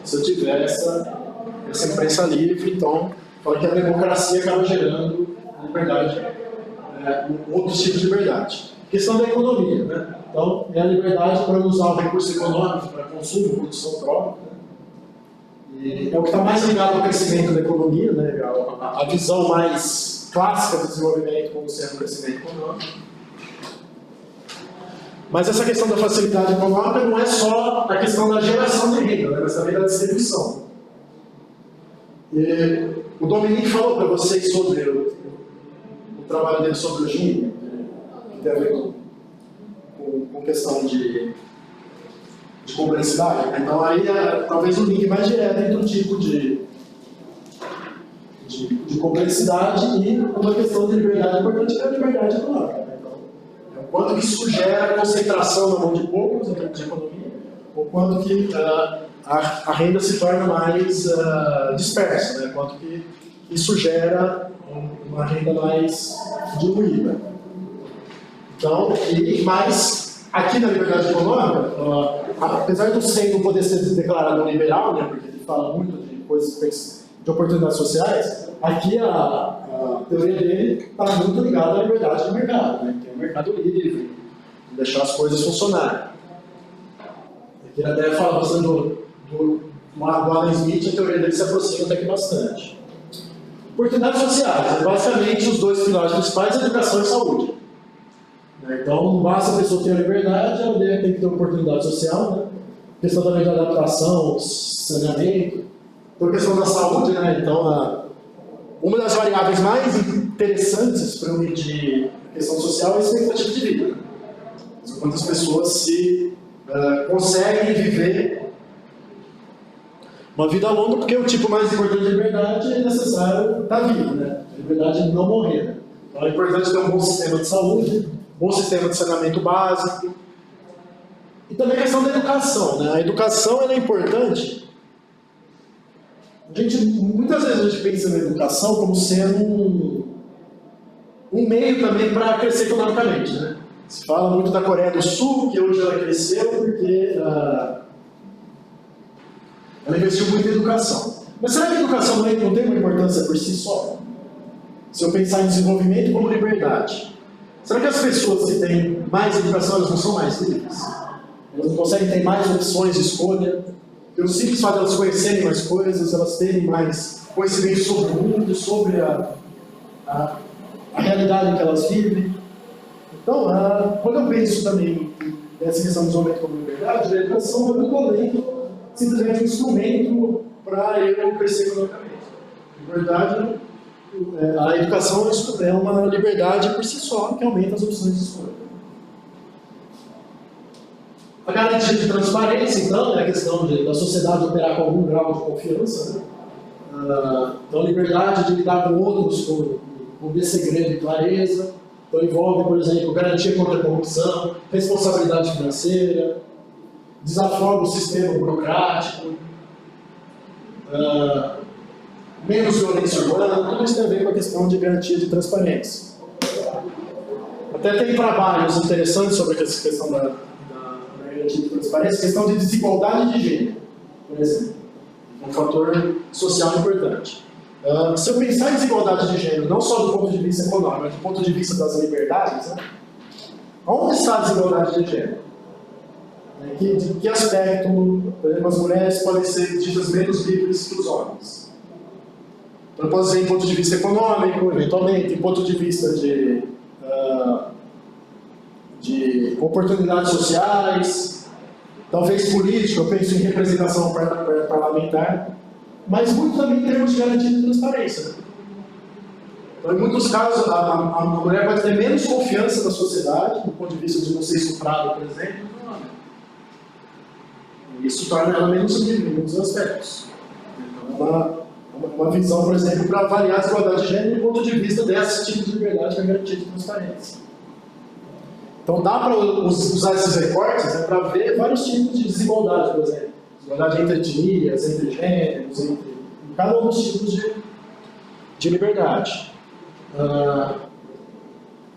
se eu tiver essa imprensa livre, então fala que a democracia acaba gerando liberdade, outros tipos de liberdade. Questão da economia, né? Então é a liberdade para usar o recurso econômico para consumo, produção própria. E é o que está mais ligado ao crescimento da economia, né? A visão mais clássica do desenvolvimento como sendo o crescimento econômico. Mas essa questão da facilidade econômica não é só a questão da geração de renda, né? Mas também da distribuição. E o Dominique falou para vocês sobre o trabalho dele sobre o Gini, que tem a ver com questão de complexidade. Então aí talvez o link mais direto entre um tipo de complexidade e uma questão de liberdade importante, que é a liberdade econômica. Né? Então, o quanto que isso gera concentração na mão de poucos em termos de economia, ou quanto que a renda se torna mais dispersa, né? Quanto que isso gera uma renda mais diluída. Então, mas aqui na liberdade econômica, apesar do SEM não poder ser declarado liberal, né, porque ele fala muito de coisas de oportunidades sociais, aqui a teoria dele está muito ligada à liberdade de mercado, né, que é o mercado livre, deixar as coisas funcionarem. Aqui ele até fala bastante do Adam Smith, a teoria dele se aproxima até que bastante. Oportunidades sociais, basicamente os 2 pilares principais, educação e saúde. Então, não basta a pessoa ter a liberdade, ela tem que ter uma oportunidade social, né? Questão também de adaptação, saneamento. Então, a questão da saúde, né? Então, uma das variáveis mais interessantes para medir a questão social é a expectativa de vida. Né? Quantas pessoas conseguem viver uma vida longa, porque o tipo mais importante de liberdade é necessário estar vivo, né? A liberdade de não morrer. Né? Então, é importante ter um bom sistema de saúde, bom sistema de saneamento básico. E também a questão da educação, né? A educação ela é importante. Muitas vezes a gente pensa na educação como sendo um meio também para crescer economicamente, né? Se fala muito da Coreia do Sul, que hoje ela cresceu porque Ela investiu muito em educação. Mas será que a educação não tem uma importância por si só? Se eu pensar em desenvolvimento como liberdade, será que as pessoas que têm mais educação, elas não são mais livres? Elas não conseguem ter mais opções de escolha? Pelo simples fato de elas conhecerem mais coisas, elas terem mais conhecimento sobre o mundo, sobre a realidade em que elas vivem. Então, quando eu penso também nessa questão do desenvolvimento como liberdade, a educação é muito além do simplesmente um instrumento para eu crescer economicamente. Liberdade, a educação é uma liberdade por si só, que aumenta as opções de escolha. A garantia de transparência, então, é a questão da sociedade operar com algum grau de confiança, né? Então, a liberdade de lidar com outros com segredo e clareza. Então, envolve, por exemplo, garantia contra a corrupção, responsabilidade financeira, desafoga o sistema burocrático, menos violência urbana, tudo isso tem a ver com a questão de garantia de transparência. Até tem trabalhos interessantes sobre essa questão da garantia de transparência, questão de desigualdade de gênero, por exemplo, um fator social importante. Se eu pensar em desigualdade de gênero, não só do ponto de vista econômico, mas do ponto de vista das liberdades, né? Onde está a desigualdade de gênero? De que aspecto, por exemplo, as mulheres podem ser ditas menos livres que os homens? Então, eu posso dizer em ponto de vista econômico, eventualmente, em ponto de vista de oportunidades sociais, talvez político, eu penso em representação parlamentar, mas muito também em termos de garantia de transparência. Então, em muitos casos, a mulher pode ter menos confiança na sociedade, do ponto de vista de não ser estuprada, por exemplo, do que o homem. Isso torna ela menos livre em muitos aspectos. Então, uma visão, por exemplo, para avaliar a desigualdade de gênero do ponto de vista desse tipo de liberdade que é garantia de transparência. Então, dá para usar esses recortes para ver vários tipos de desigualdade, por exemplo. Desigualdade entre etnias, entre gêneros, entre cada um dos tipos de liberdade.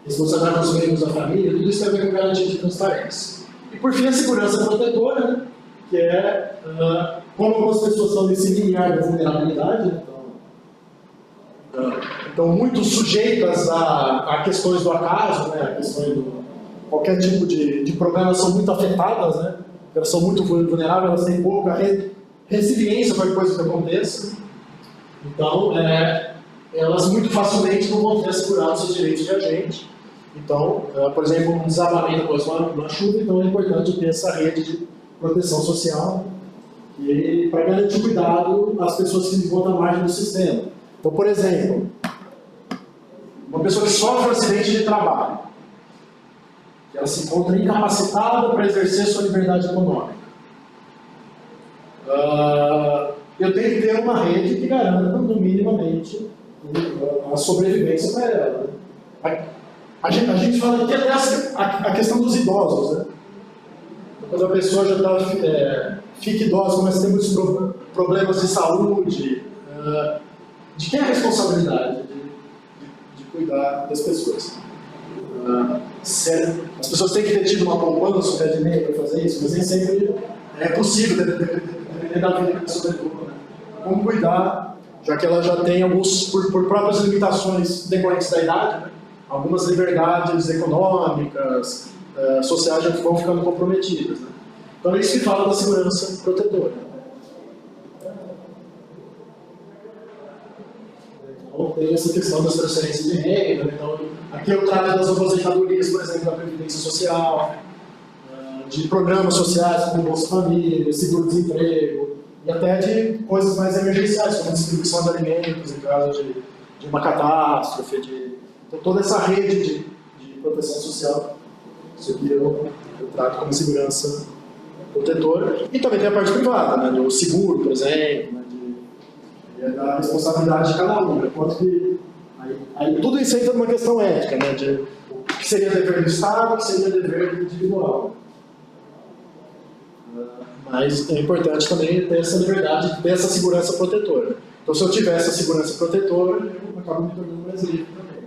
Responsabilidade com os membros da família, tudo isso tem a ver com garantia de transparência. E por fim, a segurança protetora, né? Que é como algumas pessoas estão nesse limiar da vulnerabilidade, né? Então muito sujeitas a questões do acaso, né? A questões qualquer tipo de problema são muito afetadas, né? Elas são muito vulneráveis, elas têm pouca resiliência para coisa que aconteça. Então, elas muito facilmente não vão ter assegurado seus direitos de agente. Então, por exemplo, um desabamento após uma chuva, então é importante ter essa rede de proteção social e para garantir cuidado às pessoas que vão à margem do sistema. Então, por exemplo, uma pessoa que sofre um acidente de trabalho, que ela se encontra incapacitada para exercer sua liberdade econômica. Eu tenho que ter uma rede que garanta, minimamente, a sobrevivência para ela. Né? A gente fala aqui até a questão dos idosos. Né? Quando a pessoa já fica idosa, começa a ter muitos problemas de saúde, de quem é a responsabilidade de cuidar das pessoas? As pessoas têm que ter tido uma poupança, um pé de meia para fazer isso, mas nem sempre é possível, dependendo da vida que a pessoa tem. Né? Como cuidar, já que ela já tem alguns, por próprias limitações decorrentes da idade, né? Algumas liberdades econômicas, sociais já vão ficando comprometidas. Né? Então é isso que fala da segurança protetora. Então tem essa questão das transferências de renda. Então, aqui eu trato das aposentadorias, por exemplo, da Previdência Social, de programas sociais como Bolsa Família, seguro-desemprego, e até de coisas mais emergenciais, como distribuição de alimentos em caso de uma catástrofe, então toda essa rede de proteção social, isso aqui eu trato como segurança protetora. E também tem a parte privada, né, do seguro, por exemplo, né, da responsabilidade de cada um. Né, quanto que, aí tudo isso entra numa questão ética, né, de o que seria dever do Estado, o que seria dever individual. Mas é importante também ter essa liberdade, ter essa segurança protetora. Então, se eu tiver essa segurança protetora, eu acabo me tornando mais livre também.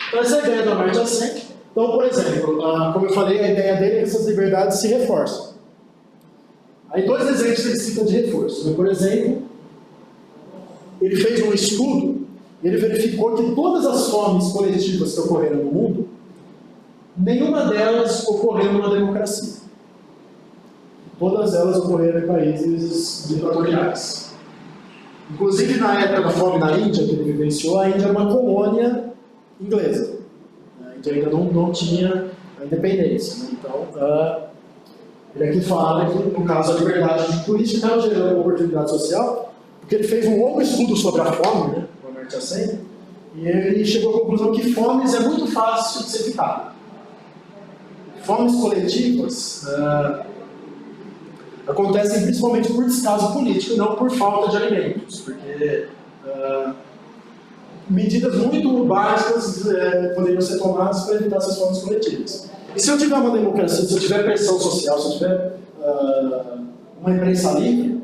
Então, essa é a ideia da Amartya Sen. Então, por exemplo, como eu falei, a ideia dele é que essas liberdades se reforçam. Aí 2 exemplos ele cita de reforço. Por exemplo, ele fez um estudo e ele verificou que todas as fomes coletivas que ocorreram no mundo, nenhuma delas ocorreu numa democracia. Todas elas ocorreram em países ditatoriais. Inclusive, na época da fome na Índia, que ele vivenciou, a Índia era uma colônia inglesa. Então ainda não tinha a independência. Né? Então, ele aqui fala que, no caso, a liberdade de política estava gerando oportunidade social, porque ele fez um longo estudo sobre a fome, né, o Amartya Sen, e ele chegou à conclusão que fomes é muito fácil de ser evitado. Fomes coletivas acontecem principalmente por descaso político e não por falta de alimentos, porque medidas muito básicas poderiam ser tomadas para evitar essas fomes coletivas. E se eu tiver uma democracia, se eu tiver pressão social, se eu tiver uma imprensa livre,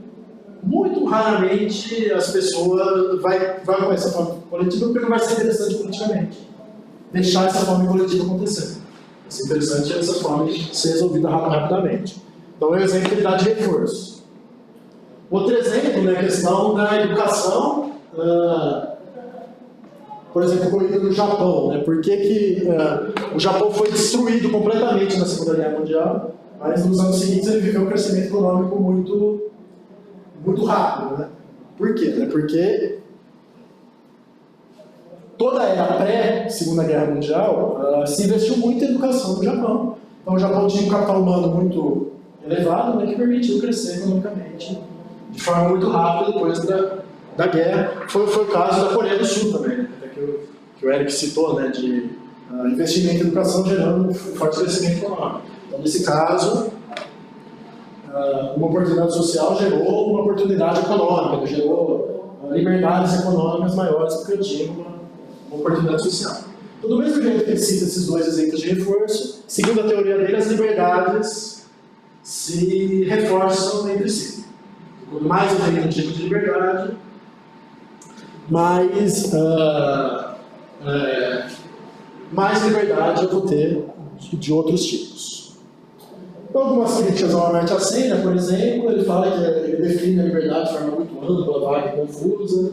muito raramente as pessoas vai com essa fome coletiva porque não vai ser interessante politicamente deixar essa fome coletiva acontecer. Vai ser interessante essa fome ser resolvida rapidamente. Então é um exemplo que ele dá de reforço. Outro exemplo é a questão da educação, por exemplo, ocorrida no Japão. Né? Por que o Japão foi destruído completamente na Segunda Guerra Mundial, mas nos anos seguintes ele viveu um crescimento econômico muito rápido. Né? Por quê? Porque toda a era pré-Segunda Guerra Mundial se investiu muito em educação no Japão. Então o Japão tinha um capital humano muito elevado, né, que permitiu crescer economicamente de forma muito rápida depois da guerra. Foi o caso da Coreia do Sul também, né, que o Eric citou, né, de investimento em educação gerando um forte crescimento econômico. Então, nesse caso, uma oportunidade social gerou uma oportunidade econômica, gerou liberdades econômicas maiores porque tinha uma oportunidade social. Então, do mesmo jeito que ele cita esses 2 exemplos de reforço, segundo a teoria dele, as liberdades se reforçam entre si. Quanto mais eu tenho um tipo de liberdade, mais liberdade eu vou ter de outros tipos. Então, algumas críticas ao Amartya Sen, por exemplo, ele fala que ele define a liberdade de forma muito ampla, vaga e confusa.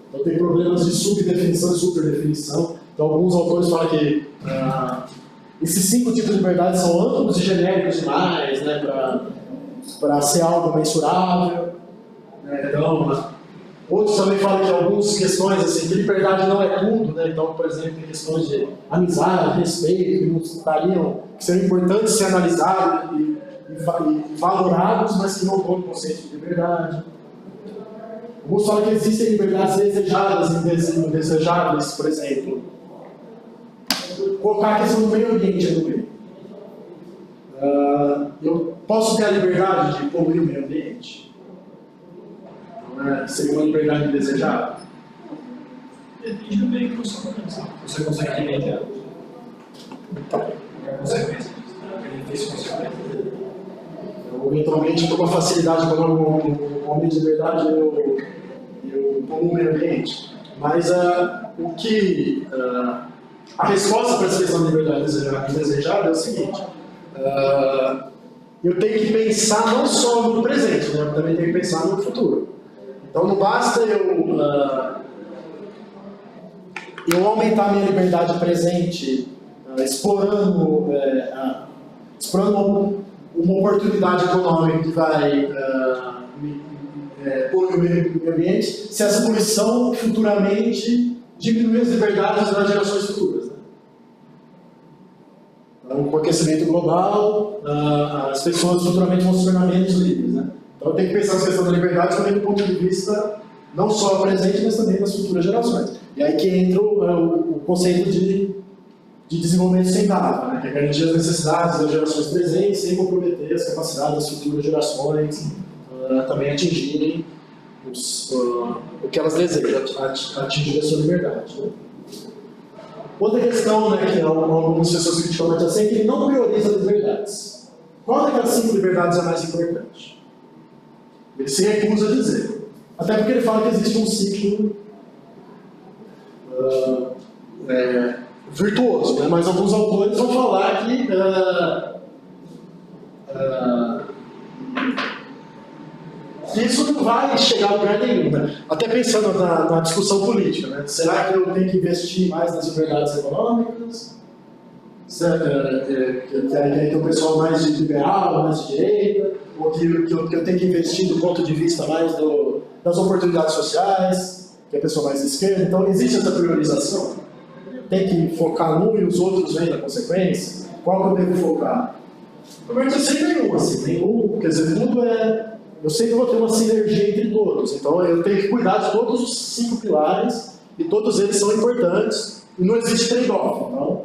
Então tem problemas de subdefinição e superdefinição. Então alguns autores falam que esses 5 tipos de liberdade são amplos e genéricos demais, né, para ser algo mensurável. Né? Então, outros também falam que algumas questões, assim, que liberdade não é tudo. Né? Então, por exemplo, tem questões de amizade, respeito, que seriam importantes ser analisados e valorados, mas que não estão no conceito de liberdade. Alguns falam que existem liberdades desejadas e indesejáveis, por exemplo. Colocar a questão do meio ambiente no meio. Eu posso ter a liberdade de poluir o meio ambiente? Seria uma liberdade indesejável? Depende do meio que você organiza. Você consegue alimentar. É a consequência disso. Benefício consequência. Eventualmente, por uma facilidade, quando um homem de liberdade, eu poluo o meio ambiente. Mas a resposta para essa questão de liberdade indesejável é o seguinte: eu tenho que pensar não só no presente, né, eu também tenho que pensar no futuro. Então não basta eu aumentar a minha liberdade presente, explorando uma oportunidade econômica que vai poluir o meio ambiente, se essa poluição futuramente diminuir as liberdades das gerações futuras. Né? Então, com o aquecimento global, as pessoas futuramente vão se tornar menos livres. Né? Então, eu tenho que pensar na questão da liberdade também do ponto de vista não só presente, mas também das futuras gerações. E aí que entra o conceito de desenvolvimento sustentável, né? Que é garantir as necessidades das gerações presentes sem comprometer as capacidades das futuras gerações também atingirem o que elas desejam, atingir a sua liberdade. Né? Outra questão, né, que algumas pessoas criticam é que ele não prioriza as liberdades. Qual daquelas 5 liberdades é mais importante? Ele se recusa a dizer. Até porque ele fala que existe um ciclo virtuoso, né? Mas alguns autores vão falar que isso não vai chegar a lugar nenhum, né? Até pensando na discussão política, né? Será que eu tenho que investir mais nas liberdades econômicas? Que aí tem um pessoal mais de liberal, mais de direita? Ou que eu tenho que investir do ponto de vista mais das oportunidades sociais, que é a pessoa mais de esquerda? Então, existe essa priorização? Tem que focar num e os outros vêm na consequência? Qual que eu devo focar? Eu sei nenhum, assim, nenhum, quer dizer, tudo é... Eu sei que eu vou ter uma sinergia entre todos, então eu tenho que cuidar de todos os 5 pilares, e todos eles são importantes, e não existe trade-off, então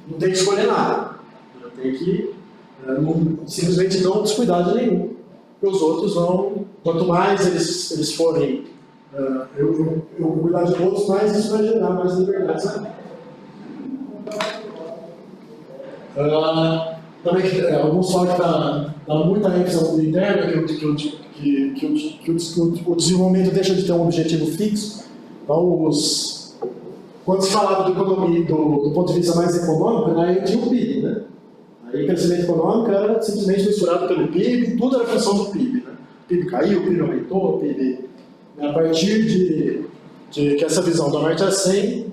não tem que escolher nada. Eu tenho que simplesmente não descuidar de nenhum, porque os outros vão, quanto mais eles forem, eu cuidar de todos, mais isso vai gerar mais liberdade, sabe? Também alguns falam que dá muita ênfase ao mundo interno, que o desenvolvimento deixa de ter um objetivo fixo. Então, quando se falava de economia do ponto de vista mais econômico, aí tinha o PIB, né? Aí o crescimento econômico era simplesmente misturado pelo PIB, tudo era função do PIB, né? O PIB caiu, o PIB aumentou, o PIB... A partir de que essa visão da Amartya Sen,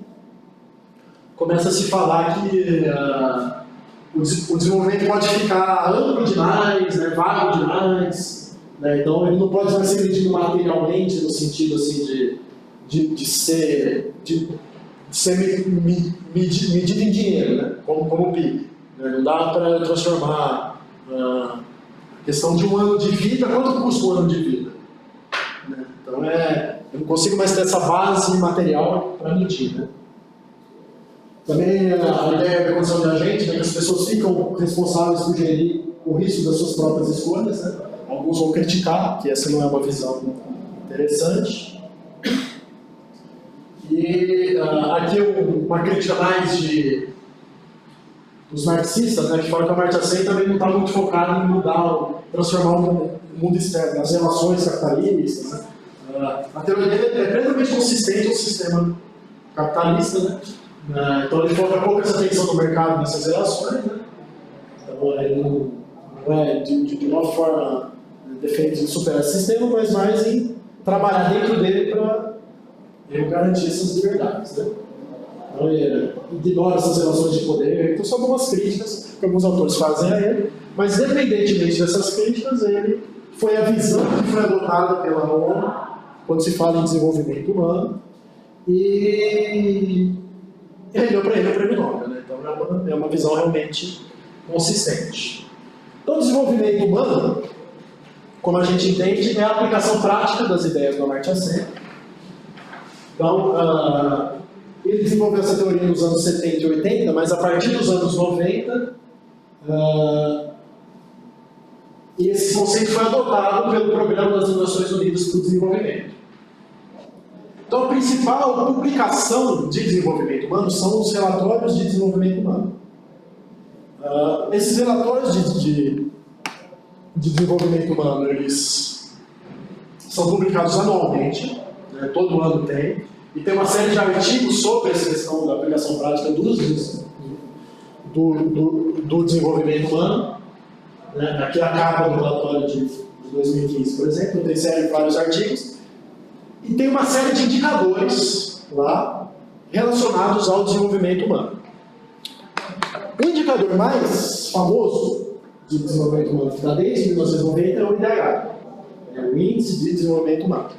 começa a se falar que o desenvolvimento pode ficar amplo demais, né, vago demais, né, então ele não pode mais ser medido materialmente no sentido assim, de ser medido em dinheiro, né, como o PIB. Né, não dá para transformar a questão de um ano de vida, quanto custa um ano de vida? Né, então eu não consigo mais ter essa base material para medir. Né. Também a ideia da condição de agente, né, que as pessoas ficam responsáveis por gerir o risco das suas próprias escolhas. Né? Alguns vão criticar, que essa não é uma visão interessante. E aqui uma crítica mais dos marxistas, né, que falam que a Amartya Sen também não está muito focada em transformar o mundo externo, as relações capitalistas. Né? A teoria dele é plenamente consistente com o sistema capitalista, né? Então ele foca pouco essa atenção no mercado nessas relações, né? Então ele não é de uma forma defende superar esse sistema, mas mais em trabalhar dentro dele para garantir essas liberdades, né? Então ele ignora essas relações de poder. Então são algumas críticas que alguns autores fazem a ele, mas independentemente dessas críticas, ele foi a visão que foi adotada pela ONU quando se fala em desenvolvimento humano, e ele deu para ele o prêmio Nobel, né? Então é uma visão realmente consistente. Então o desenvolvimento humano, como a gente entende, é a aplicação prática das ideias do Amartya Sen. Então, ele desenvolveu essa teoria nos anos 70 e 80, mas a partir dos anos 90, esse conceito foi adotado pelo Programa das Nações Unidas para o Desenvolvimento. Então, a principal publicação de desenvolvimento humano são os relatórios de desenvolvimento humano. Esses relatórios de desenvolvimento humano, eles são publicados anualmente, né, todo ano tem, e tem uma série de artigos sobre essa questão da aplicação prática do desenvolvimento humano. Né, aqui acaba o relatório de 2015, por exemplo, tem série de vários artigos. E tem uma série de indicadores lá relacionados ao desenvolvimento humano. O indicador mais famoso de desenvolvimento humano que está desde 1990 é o IDH, é o Índice de Desenvolvimento Humano.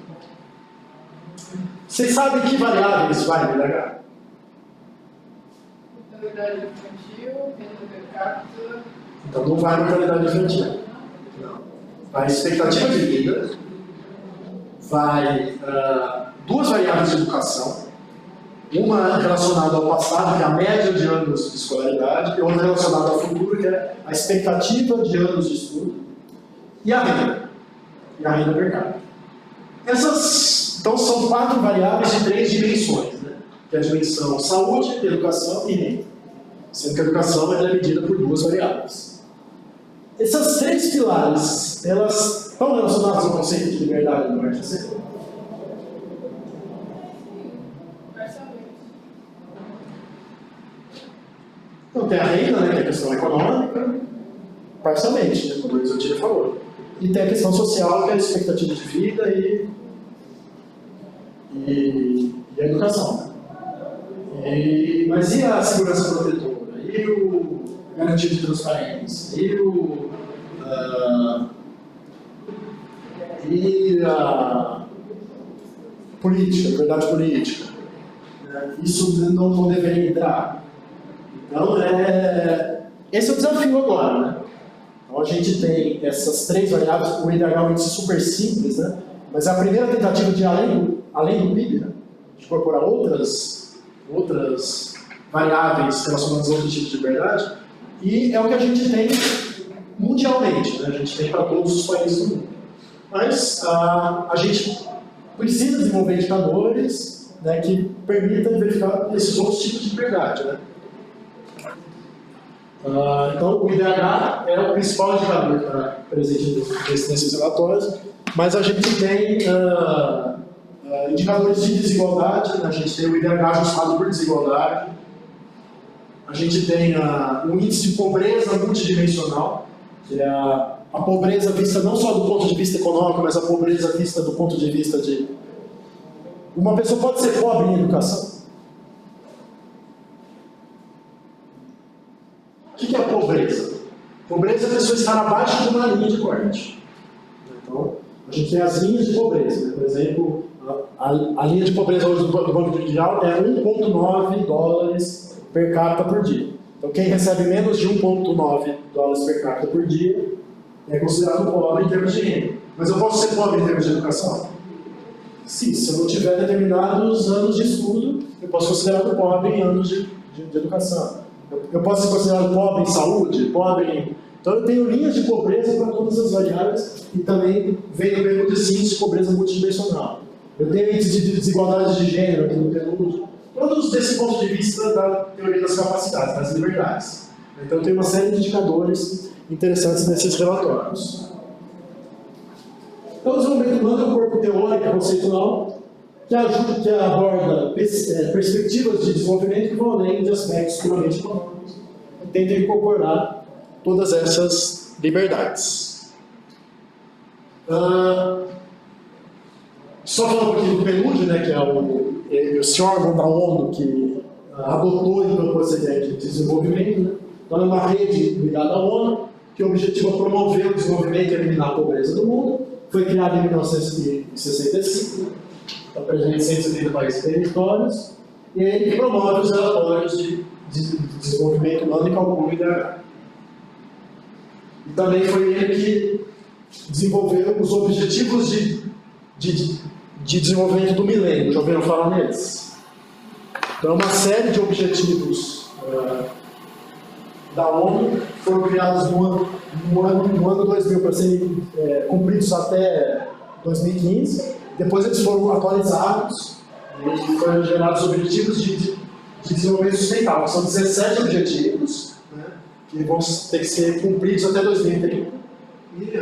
Vocês sabem que variáveis vai no IDH? Qualidade infantil, renda per capita. Então não vai na qualidade infantil. Não. Vai expectativa de vida. Vai duas variáveis de educação, uma relacionada ao passado, que é a média de anos de escolaridade, e outra relacionada ao futuro, que é a expectativa de anos de estudo, e a renda per capita. Essas, então, são 4 variáveis de 3 dimensões, né? Que é a dimensão saúde, educação e renda, sendo que a educação é medida por 2 variáveis. Essas 3 pilares, elas estão relacionadas ao conceito de liberdade do Amartya Sen? Então tem a renda, né, que é a questão econômica, parcialmente, né, como o Isotir falou. E tem a questão social, que é a expectativa de vida e a educação. Mas e a segurança protetora? E o garantia de transparência? E a política, liberdade política? Isso não deveria entrar. Então, esse é o desafio agora, né? Então, a gente tem essas 3 variáveis, o IDH é um índice super simples, né? Mas é a primeira tentativa de, além do PIB, né? De incorporar outras variáveis relacionadas ao objetivo de liberdade, e é o que a gente tem mundialmente, né? A gente tem para todos os países do mundo. Mas a gente precisa desenvolver indicadores, né, que permitam verificar esses outros tipos de liberdade, né? Então, o IDH é o principal indicador que está presente nesses relatórios, mas a gente tem indicadores de desigualdade, né? A gente tem o IDH ajustado por desigualdade, a gente tem o índice de pobreza multidimensional, que é a pobreza vista não só do ponto de vista econômico, mas a pobreza vista do ponto de vista de... Uma pessoa pode ser pobre em educação? O que é a pobreza? Pobreza é a pessoa estar abaixo de uma linha de corte. Então, a gente tem as linhas de pobreza, né? Por exemplo, a linha de pobreza hoje do Banco Mundial é 1,9 dólares per capita por dia. Então, quem recebe menos de 1,9 dólares per capita por dia é considerado pobre em termos de renda. Mas eu posso ser pobre em termos de educação? Sim, se eu não tiver determinados anos de estudo, eu posso ser considerado pobre em anos de educação. Eu posso ser considerado pobre em saúde, pobre em... Então eu tenho linhas de pobreza para todas as variáveis e também vem no período de índice de pobreza multidimensional. Eu tenho índice de desigualdade de gênero aqui no período, todos desse ponto de vista da teoria das capacidades, das liberdades. Então eu tenho uma série de indicadores interessantes nesses relatórios. Então o desenvolvimento humano é um corpo teórico conceitual que aborda perspectivas de desenvolvimento que vão além de aspectos puramente econômicos e tenta incorporar todas essas liberdades. Só falar um pouquinho do PNUD, né, que é esse órgão da ONU que adotou e propôs essa ideia de desenvolvimento. Né? Então é uma rede ligada à ONU que o objetivo é promover o desenvolvimento e eliminar a pobreza do mundo. Foi criado em 1965, né? Está presente em 170 países e territórios, e é ele que promove os relatórios de desenvolvimento humano e calcula o IDH. E também foi ele que desenvolveu os objetivos de desenvolvimento do milênio. Já ouviram falar neles? Então, uma série de objetivos da ONU foram criados no ano 2000 para serem cumpridos até 2015. Depois eles foram atualizados e foram gerados objetivos de desenvolvimento sustentável. São 17 objetivos, né, que vão ter que ser cumpridos até 2030 e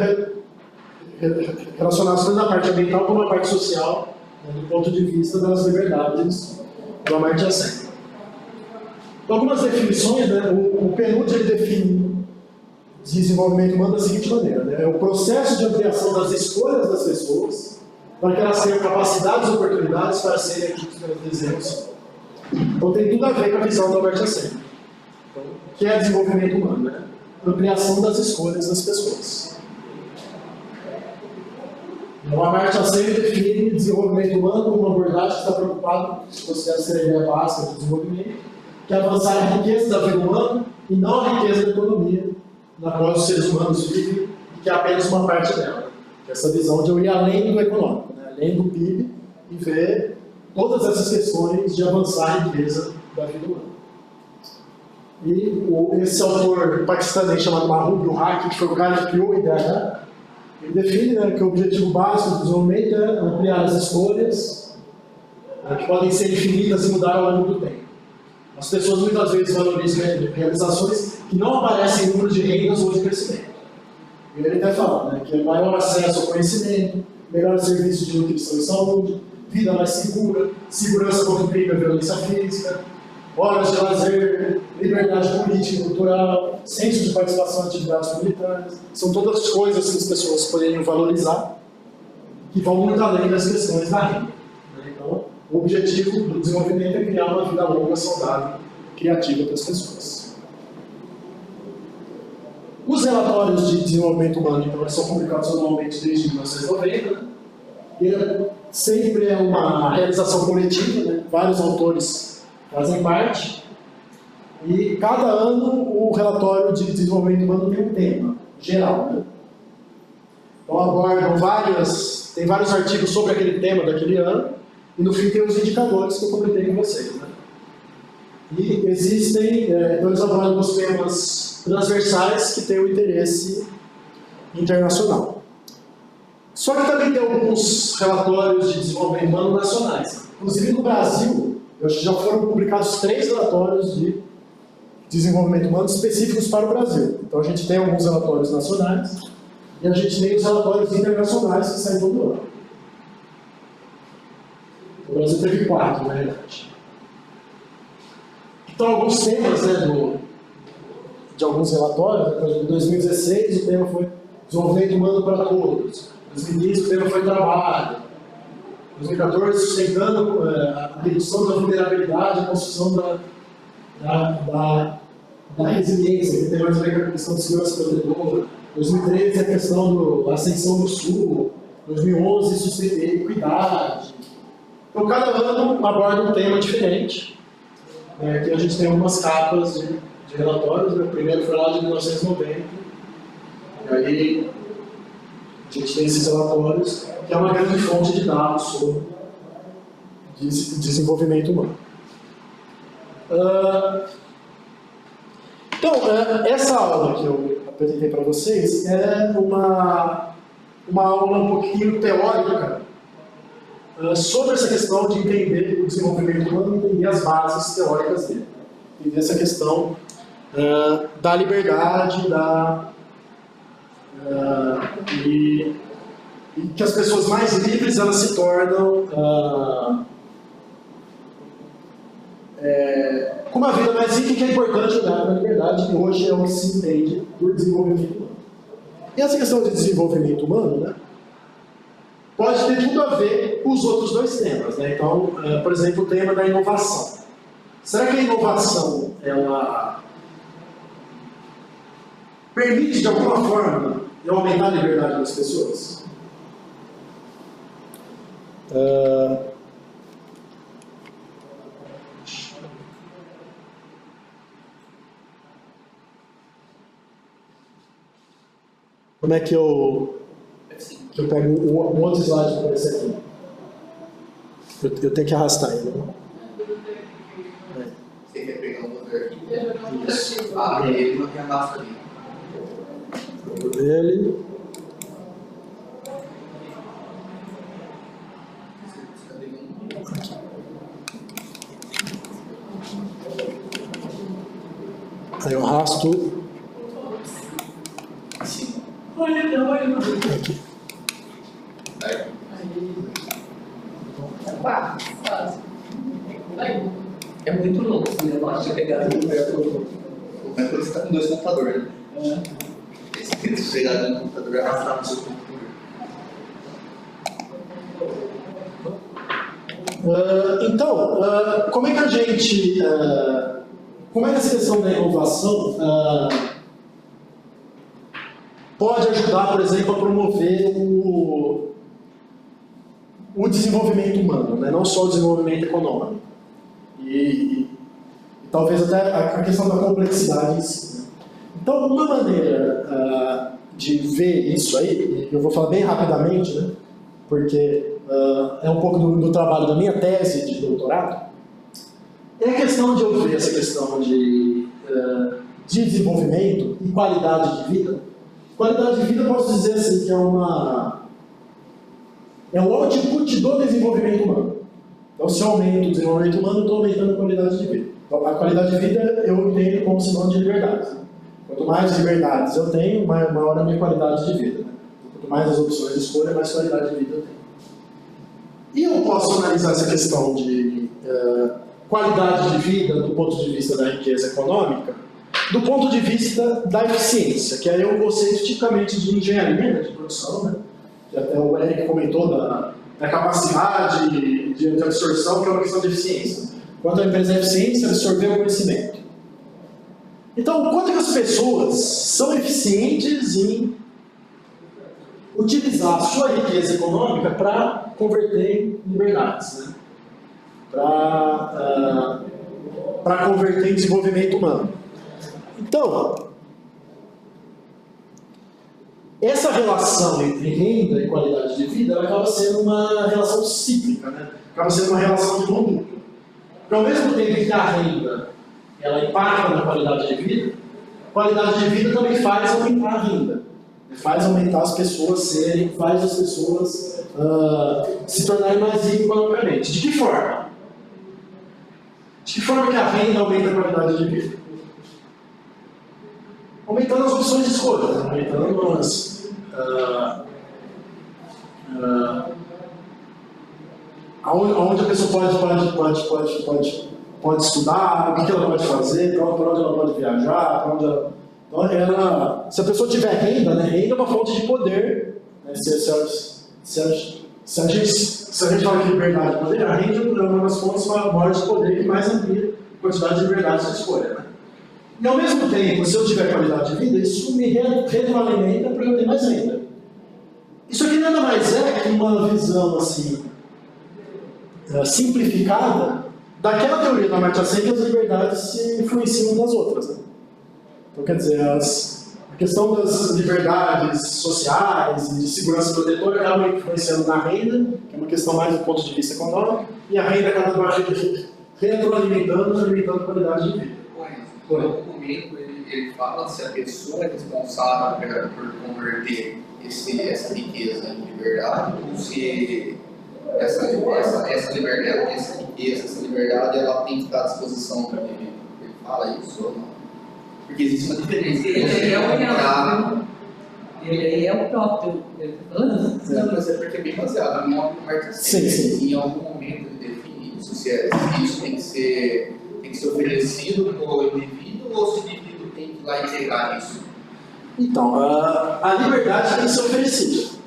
relacionados tanto na parte ambiental como na parte social, né, do ponto de vista das liberdades do Amartya Sen. Então, algumas definições, né, o PNUD ele define desenvolvimento humano da seguinte maneira, né, é o processo de ampliação das escolhas das pessoas para que elas tenham capacidades e oportunidades para serem aquilo que elas desejam ser. Então tem tudo a ver com a visão do Amartya Sen, então, que é desenvolvimento humano, né? Ampliação das escolhas das pessoas. O Amartya Sen define desenvolvimento humano como uma abordagem que está preocupada, considera ser a ideia básica do desenvolvimento, que é avançar a riqueza da vida humana e não a riqueza da economia, na qual os seres humanos vivem, e que é apenas uma parte dela. Essa visão de eu ir além do econômico, né? Além do PIB, e ver todas essas questões de avançar a riqueza da vida humana. E esse autor paquistanês chamado Mahbub ul Haq, que foi o cara que criou a IDH, ele define, né, que o objetivo básico do desenvolvimento é ampliar as escolhas, né, que podem ser infinitas e mudar ao longo do tempo. As pessoas muitas vezes valorizam realizações que não aparecem em número de rendas ou de crescimento. E ele até fala, né, que é maior acesso ao conhecimento, melhor serviço de nutrição e saúde, vida mais segura, segurança contra o crime e a violência física, horas de lazer, liberdade política e cultural, senso de participação em atividades comunitárias. São todas coisas que as pessoas poderiam valorizar, que vão muito além das questões da renda. Então, o objetivo do desenvolvimento é criar uma vida longa, saudável, criativa para as pessoas. Os relatórios de desenvolvimento humano, então, eles são publicados anualmente desde 1990, né? E sempre é uma realização coletiva, né? Vários autores fazem parte, e cada ano o relatório de desenvolvimento humano tem um tema geral, né? Então abordam tem vários artigos sobre aquele tema daquele ano, e no fim tem os indicadores que eu comentei com vocês, né? E existem, então eles abordam os temas transversais que têm o interesse internacional. Só que também tem alguns relatórios de desenvolvimento humano nacionais. Inclusive no Brasil, já foram publicados 3 relatórios de desenvolvimento humano específicos para o Brasil. Então a gente tem alguns relatórios nacionais e a gente tem os relatórios internacionais que saem todo ano. O Brasil teve 4, na verdade. Então alguns temas, né, de alguns relatórios, por exemplo, em 2016 o tema foi desenvolvimento humano para todos. Em 2015 o tema foi trabalho. Em 2014, sustentando a redução da vulnerabilidade e a construção da resiliência, que tem mais a ver com a questão de segurança protetora. 2013, a questão da ascensão do sul. 2011, sustentando equidade. Então, cada ano aborda um tema diferente. Aqui a gente tem algumas capas de relatórios. O primeiro foi lá de 1990. E aí a gente tem esses relatórios, que é uma grande fonte de dados sobre desenvolvimento humano. Então, essa aula que eu apresentei para vocês é uma aula um pouquinho teórica sobre essa questão de entender o desenvolvimento humano e entender as bases teóricas dele. Entender essa questão da liberdade, e que as pessoas mais livres elas se tornam com uma vida mais rica, que é importante olhar para a liberdade, que hoje é o que se entende por desenvolvimento humano. E essa questão de desenvolvimento humano, né, pode ter tudo a ver com os outros 2 temas, né? Então, por exemplo, o tema da inovação. Será que a inovação ela permite de alguma forma aumentar a liberdade das pessoas? Como é que eu pego um outro slide para aparecer aqui? Eu tenho que arrastar ele. Você quer pegar um lugar? Isso. Ele não tem arrasta ali. Dele. Aí eu arrasto. Aqui. É muito louco esse negócio de pegar no perto. Mas quando você está com 2 computadores, né? Esse que você pegar no computador e arrastar no seu computador. Então, como é que a gente. Como é que essa questão da inovação pode ajudar, por exemplo, a promover o desenvolvimento humano, né? Não só o desenvolvimento econômico. E talvez até a questão da complexidade em si, né? Então, uma maneira de ver isso aí, eu vou falar bem rapidamente, né? Porque é um pouco do trabalho da minha tese de doutorado, é a questão de eu ver essa questão de desenvolvimento e qualidade de vida. Qualidade de vida, eu posso dizer assim, que é um output do desenvolvimento humano. Então, se eu aumento o desenvolvimento humano, eu estou aumentando a qualidade de vida. Então, a qualidade de vida eu entendo como sinônimo de liberdade. Quanto mais liberdades eu tenho, maior a minha qualidade de vida. Quanto mais as opções de escolha, mais qualidade de vida eu tenho. E eu posso analisar essa questão qualidade de vida do ponto de vista da riqueza econômica, do ponto de vista da eficiência, que aí é um conceito tipicamente de engenharia, de produção, né? Que até o Eric comentou da capacidade de absorção, que é uma questão de eficiência. Quando a empresa é eficiente, absorver o conhecimento. Então, o quanto que as pessoas são eficientes em utilizar a sua riqueza econômica para converter em liberdades, né? Para converter em desenvolvimento humano. Então, essa relação entre renda e qualidade de vida, ela acaba sendo uma relação cíclica, né? Acaba sendo uma relação de mão dupla. Porque ao mesmo tempo que a renda ela impacta na qualidade de vida, a qualidade de vida também faz aumentar a renda. Faz aumentar as pessoas faz as pessoas se tornarem mais ricas economicamente. De que forma? De que forma que a renda aumenta a qualidade de vida? Aumentando as opções de escolha, aumentando aonde a pessoa pode estudar, o que ela pode fazer, para onde ela pode viajar, para onde ela... Então, se a pessoa tiver renda, né, renda é uma fonte de poder. Né, se a gente fala que liberdade é poder, a renda é uma das fontes maiores de poder que mais amplia a quantidade de liberdade de escolha. Né? E ao mesmo tempo, se eu tiver qualidade de vida, isso me retroalimenta para eu ter mais renda. Isso aqui nada mais é que uma visão assim, simplificada daquela teoria da Amartya Sen que as liberdades se influenciam umas das outras. Né? Então, quer dizer, a questão das liberdades sociais e de segurança protetora acaba influenciando na renda, que é uma questão mais do ponto de vista econômico, e a renda acaba retroalimentando, alimentando a qualidade de vida. No documento ele fala se a pessoa é responsável por converter essa riqueza em liberdade ou se essa liberdade, essa liberdade ela tem que estar à disposição para ele. Ele fala isso ou não? Porque existe uma diferença. Ele é o próprio. Não, mas é porque é bem baseado em uma Amartya Sen. Em algum momento ele define isso, se isso tem que ser oferecido para o indivíduo ou se o indivíduo tem que ir lá integrar isso? Então, a liberdade tem que ser oferecida.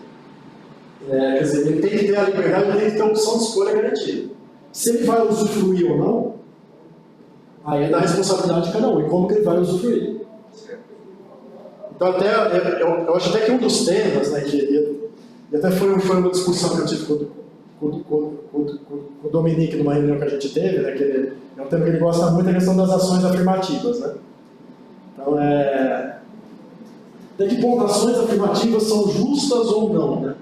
Quer dizer, ele tem que ter a liberdade, ele tem que ter a opção de escolha garantida. Se ele vai usufruir ou não, aí é da responsabilidade de cada um, e como que ele vai usufruir. Então, eu acho até que um dos temas, né, e até foi uma discussão que eu tive com o Dominique numa reunião que a gente teve, né, que é um tema que ele gosta muito, a questão das ações afirmativas. Né? Então, até que ponto ações afirmativas são justas ou não, né?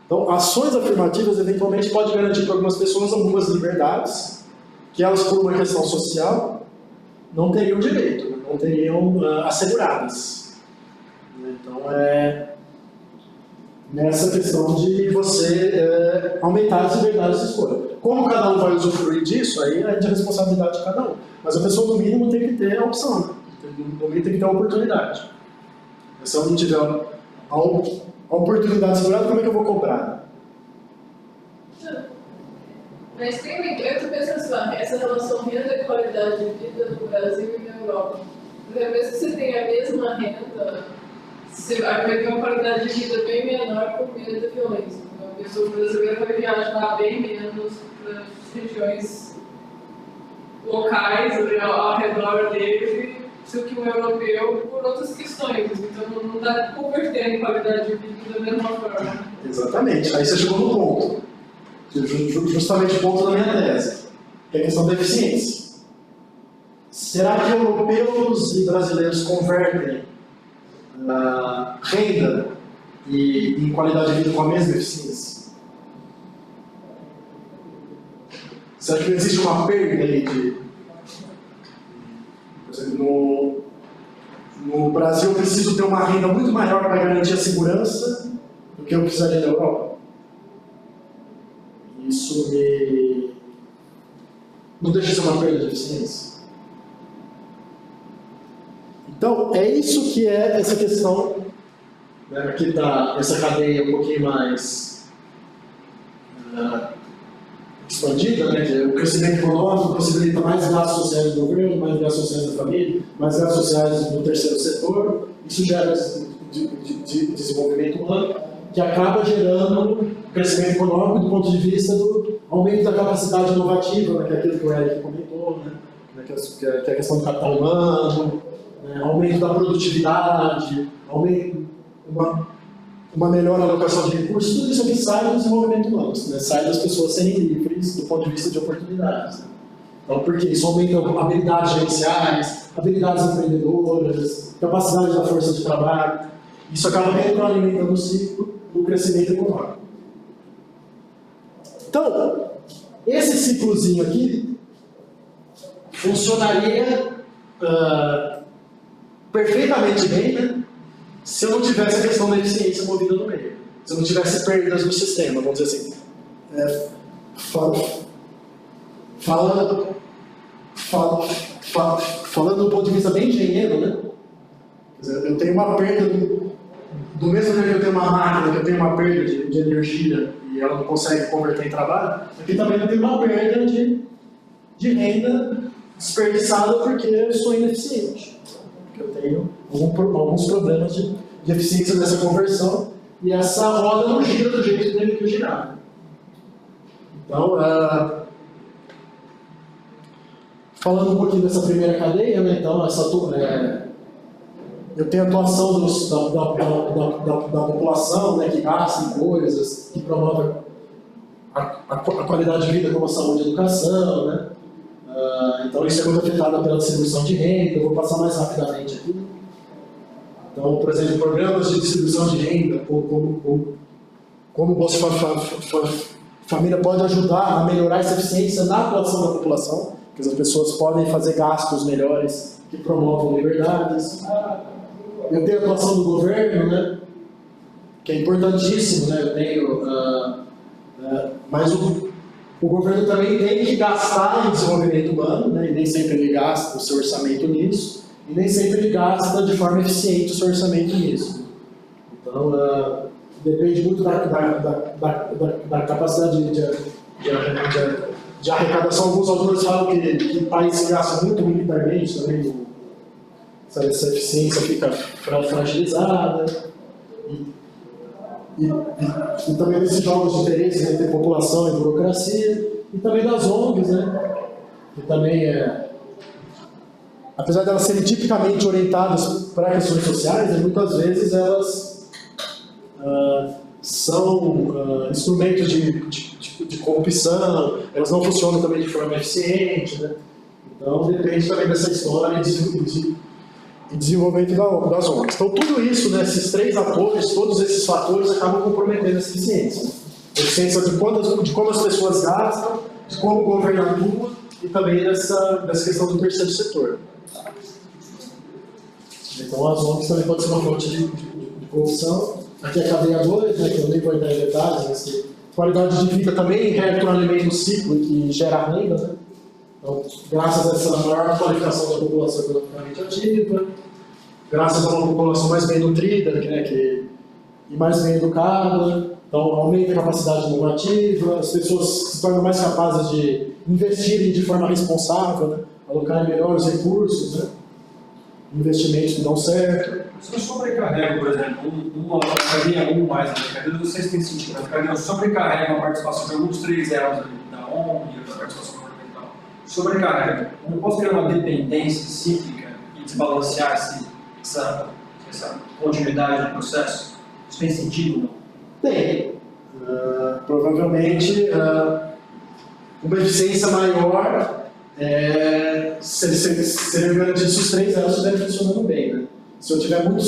Então, ações afirmativas, eventualmente, podem garantir para algumas pessoas algumas liberdades que elas, por uma questão social, não teriam direito, né? Não teriam asseguradas. Então, nessa questão de você aumentar as liberdades de escolha. Como cada um vai usufruir disso, aí é de responsabilidade de cada um. Mas a pessoa, no mínimo, tem que ter a opção, né? No mínimo, tem que ter a oportunidade. Se eu não tiver a oportunidade segurada, como é que eu vou comprar? Mas eu estou pensando assim, essa relação renda e qualidade de vida no Brasil e na Europa. Porque mesmo que você tenha a mesma renda, você vai ter uma qualidade de vida bem menor por medo da violência. Então, a pessoa brasileira vai viajar bem menos para as regiões locais ao redor dele do que um europeu por outras questões. Então, não está convertendo em qualidade de vida da mesma forma. Exatamente. Aí você chegou no ponto. Justamente o ponto da minha tese, que é a questão da eficiência. Será que europeus e brasileiros convertem renda e qualidade de vida com a mesma eficiência? Será que existe uma perda aí de... Por exemplo, no Brasil eu preciso ter uma renda muito maior para garantir a segurança do que eu precisaria na Europa? Isso não deixa de ser uma perda de eficiência. Então, é isso que é essa questão, né, aqui está essa cadeia um pouquinho mais expandida, né, que o crescimento econômico possibilita mais gastos sociais do governo, mais gastos sociais da família, mais gastos sociais do terceiro setor. Isso gera desenvolvimento humano, que acaba gerando crescimento econômico do ponto de vista do aumento da capacidade inovativa, né, que é aquilo que o Eric comentou, né, que é a questão do capital humano, né, aumento da produtividade, aumento, uma melhor alocação de recursos, tudo isso aqui sai do desenvolvimento humano, né, sai das pessoas serem livres do ponto de vista de oportunidades. Né. Então, porque isso aumenta habilidades gerenciais, habilidades empreendedoras, capacidade da força de trabalho. Isso acaba retroalimentando o ciclo do crescimento econômico. Então, esse ciclozinho aqui funcionaria perfeitamente bem, né, se eu não tivesse a questão da eficiência movida no meio. Se eu não tivesse perdas no sistema, vamos dizer assim. Falando do ponto de vista bem engenheiro, né? Quer dizer, eu tenho uma perda do mesmo jeito que eu tenho uma máquina, que eu tenho uma perda de energia e ela não consegue converter em trabalho, aqui também eu tenho uma perda de renda desperdiçada porque eu estou ineficiente. Porque eu tenho alguns problemas de eficiência dessa conversão e essa roda não gira do jeito que deve girar. Então, falando um pouquinho dessa primeira cadeia, né, então, eu tenho a atuação da população, né, que gasta em coisas, que promove a qualidade de vida como a saúde e a educação, né? Então isso é muito afetado pela distribuição de renda. Eu vou passar mais rapidamente aqui. Então, por exemplo, programas de distribuição de renda, como o Bolsa Família pode ajudar a melhorar essa eficiência na atuação da população, porque as pessoas podem fazer gastos melhores que promovam liberdades. Eu tenho a atuação do governo, né, que é importantíssimo, né, eu tenho, mas o governo também tem que gastar em desenvolvimento humano, né, e nem sempre ele gasta o seu orçamento nisso, e nem sempre ele gasta de forma eficiente o seu orçamento nisso. Então, depende muito da capacidade de arrecadação. Alguns autores falam que países que gastam muito militarmente também, essa eficiência fica fragilizada. E também desses jogos de interesse, né, entre população e burocracia, e também das ONGs, né, que também apesar de elas serem tipicamente orientadas para questões sociais, né, muitas vezes elas são instrumentos de corrupção, elas não funcionam também de forma eficiente, né? Então depende também dessa história e desenvolvimento das ONGs. Então tudo isso, né, esses três apoios, todos esses fatores acabam comprometendo essa eficiência. A eficiência de como as pessoas gastam, de como o governo atua e também dessa questão do terceiro setor. Então as ONGs também podem ser uma fonte de corrupção. Aqui é a cadeia 2, né, que eu nem vou entrar em detalhes, mas qualidade de vida também retroalimenta o ciclo e gera renda, né? Então, graças a essa maior qualificação da população economicamente ativa, graças a uma população mais bem nutrida, e mais bem educada, então aumenta a capacidade inovativa, as pessoas se tornam mais capazes de investirem de forma responsável, né? Alocarem melhores recursos, né? Investimentos que dão certo. Se eu sobrecarrego, por exemplo, uma cadeia 1 mais, a cadeia não sei se tem sentido, mas a cadeia sobrecarrega a participação de alguns 3 elos da ONG e da participação governamental. Sobrecarrega. Eu não posso criar uma dependência cíclica e desbalancear essa continuidade do processo? Isso tem sentido ou não? Tem. Provavelmente, uma eficiência maior seria garantido se os 3 elos estiverem funcionando bem, né? Se eu tiver muito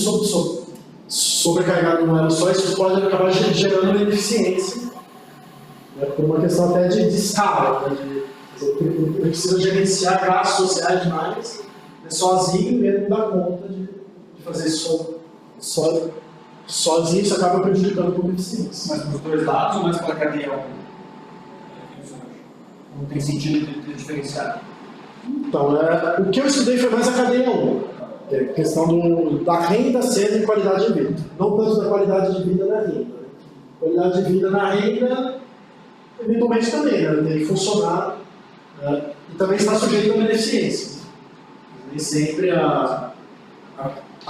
sobrecarregado num elo só, isso pode acabar gerando ineficiência, né, por uma questão até de escala, né, eu preciso gerenciar gastos sociais demais, né, sozinho, e ele não dá conta de fazer isso sozinho, isso acaba prejudicando a pouco eficiência. Mas nos 2 lados ou mais para a cadeia 1? Não tem sentido de diferenciar. Então, o que eu estudei foi mais a cadeia 1. Que é a questão da renda sendo em qualidade de vida. Não tanto da qualidade de vida na renda. Qualidade de vida na renda eventualmente também, né? Tem que funcionar, né? E também está sujeito à beneficência. Nem sempre a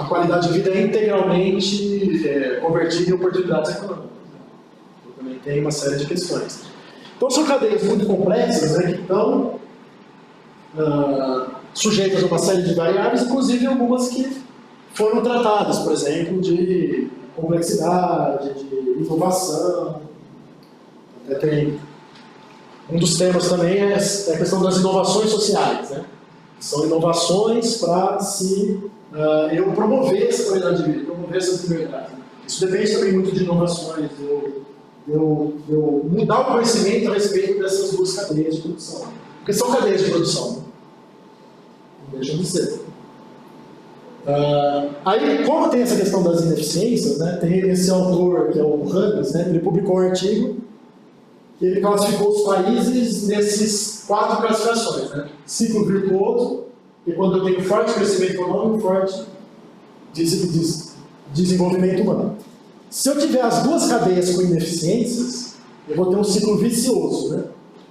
qualidade de vida é integralmente convertida em oportunidades econômicas. Né? Também tem uma série de questões. Então são cadeias muito complexas, né, que estão sujeitas a uma série de variáveis, inclusive algumas que foram tratadas, por exemplo, de complexidade, de inovação. Até tem um dos temas também é a questão das inovações sociais, né? São inovações para eu promover essa qualidade de vida, promover essas liberdades. Isso depende também muito de inovações, eu mudar o conhecimento a respeito dessas duas cadeias de produção. Porque são cadeias de produção, né? Não deixam de ser. Aí, como tem essa questão das ineficiências, né, tem esse autor, que é o Huggins, né, ele publicou um artigo que ele classificou os países nesses 4 classificações. Né? Ciclo virtuoso, que é quando eu tenho forte crescimento econômico e forte desenvolvimento humano. Se eu tiver as duas cadeias com ineficiências, eu vou ter um ciclo vicioso. Né?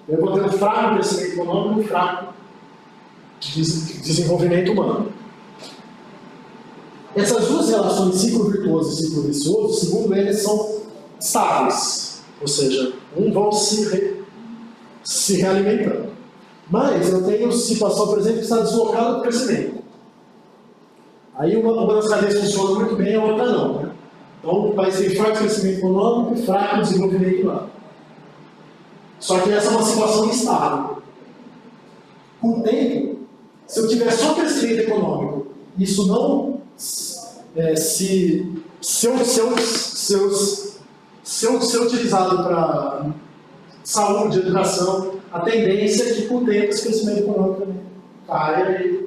Eu vou ter um fraco crescimento econômico e um fraco desenvolvimento humano. Essas duas relações, ciclo virtuoso e ciclo vicioso, segundo eles, são estáveis. Ou seja, vão se realimentando. Mas eu tenho situação, por exemplo, que está deslocada do crescimento. Aí uma das cadeias funciona muito bem, a outra não. Né? Então o país tem forte crescimento econômico e fraco desenvolvimento humano. Só que essa é uma situação instável. Com o tempo, se eu tiver só crescimento econômico, isso não se eu utilizado para saúde, educação, a tendência é que com o tempo esse crescimento econômico também caia e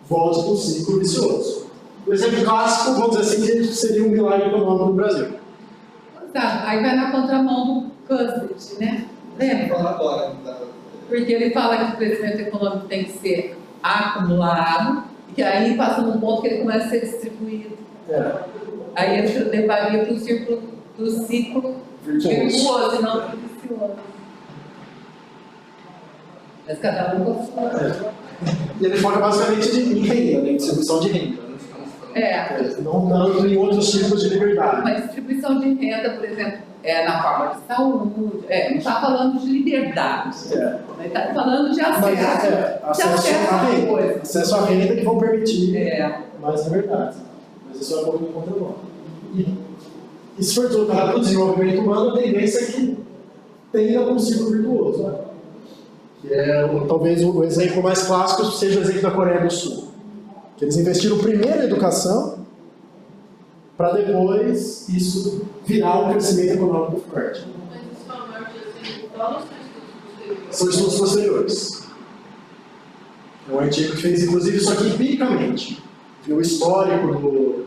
volte para um ciclo vicioso. O exemplo clássico, vamos dizer assim, que seria um milagre econômico no Brasil. Tá, aí vai na contramão do Cousins, né? Lembra? Porque ele fala que o crescimento econômico tem que ser acumulado, e que aí passa num ponto que ele começa a ser distribuído. Aí ele levaria para o círculo do ciclo virtuoso e não vicioso. Mas cada um com a sua. E ele foca basicamente em renda, né? Distribuição de renda. Não tanto em outros tipos de liberdade. Mas distribuição de renda, por exemplo, na forma de saúde, não está falando de liberdade, está falando de acesso à renda. Coisa. Acesso à renda que vão permitir mais liberdade. Mas isso é um pouco de contramão. E se for colocado no desenvolvimento humano, a tendência é que tenha um ciclo virtuoso. Né? Que talvez o exemplo mais clássico seja o exemplo da Coreia do Sul. Que eles investiram primeiro em educação, para depois isso virar um crescimento econômico forte. Mas isso é uma marca assim, qual São estudos posteriores. É um artigo que fez, inclusive, isso aqui empiricamente. O histórico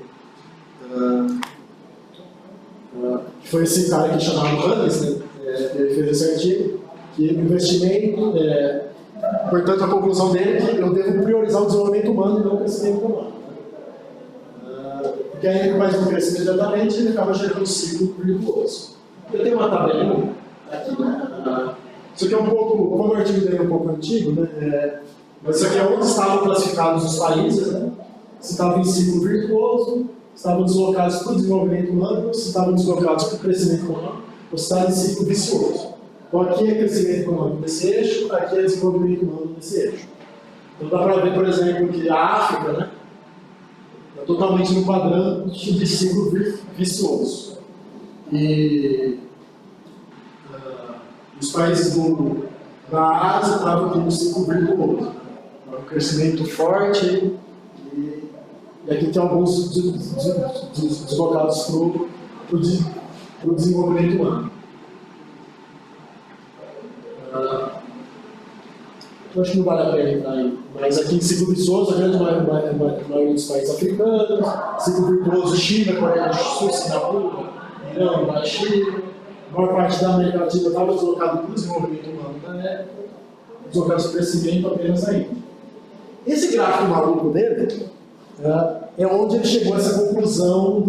que foi esse cara que chamava Huggins, né? Ele fez esse artigo, que o investimento, portanto, a conclusão dele é que eu devo priorizar o desenvolvimento humano e não o crescimento econômico. Porque aí ele faz um crescimento diretamente e ele acaba gerando um ciclo virtuoso. Eu tenho uma tabelinha aqui, né? Isso aqui é um pouco, como o artigo dele é um pouco antigo, né? Mas isso aqui é onde estavam classificados os países, né? Se estavam em ciclo virtuoso, se estavam deslocados para o desenvolvimento humano, se estavam deslocados para o crescimento econômico, ou se estavam em ciclo vicioso. Então aqui é crescimento econômico nesse eixo, aqui é desenvolvimento humano nesse eixo. Então dá para ver, por exemplo, que a África, né, está totalmente no padrão de ciclo vicioso. E os países da Ásia estavam aqui no ciclo virtuoso. Um crescimento forte e aqui tem alguns deslocados para o desenvolvimento humano. Eu acho que não vale a pena entrar aí, mas aqui em ciclo vicioso, a grande maioria dos países africanos, ciclo virtuoso, China, Coreia do Sul, Singapura, Irã, Chile, a maior parte da América Latina estava deslocado para o desenvolvimento humano na época, deslocado para o crescimento apenas a Índia. Esse gráfico maluco dele é onde ele chegou a essa conclusão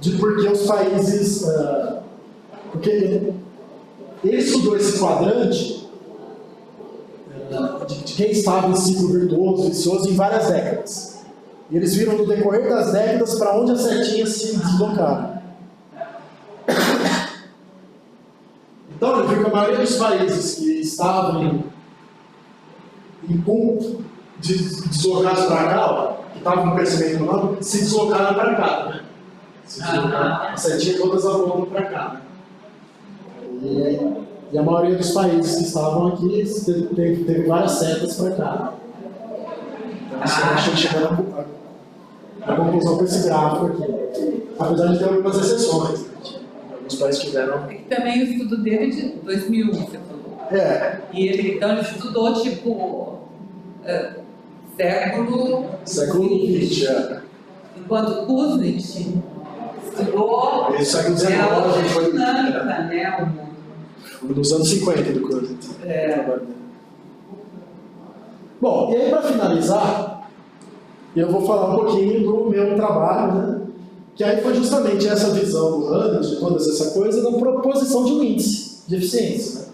de por que os países Porque ele estudou esse quadrante de quem estava em ciclo virtuoso, vicioso, em várias décadas. E eles viram no decorrer das décadas para onde as setinhas se deslocaram. Então, ele viu que a maioria dos países que estavam em ponto de deslocados para cá, ó, que estavam com crescimento econômico, se deslocaram para cá, né? Se deslocaram, a setinha todas apontam para cá, né? E a maioria dos países que estavam aqui teve várias setas para cá. Então, a gente chegou na conclusão com esse gráfico aqui. Apesar de ter algumas exceções, né? Alguns países tiveram. É que também o estudo dele é de 2001, você falou. É. E ele, então, ele estudou, tipo, século XX, é. Enquanto Kuznets estudou, Esse século XIX era outra foi dinâmica, né, o mundo. nos anos 50 do Kuznets. Bom, e aí para finalizar, eu vou falar um pouquinho do meu trabalho, né? Que aí foi justamente essa visão do Hannes, de toda essa coisa, da proposição de um índice de eficiência, né?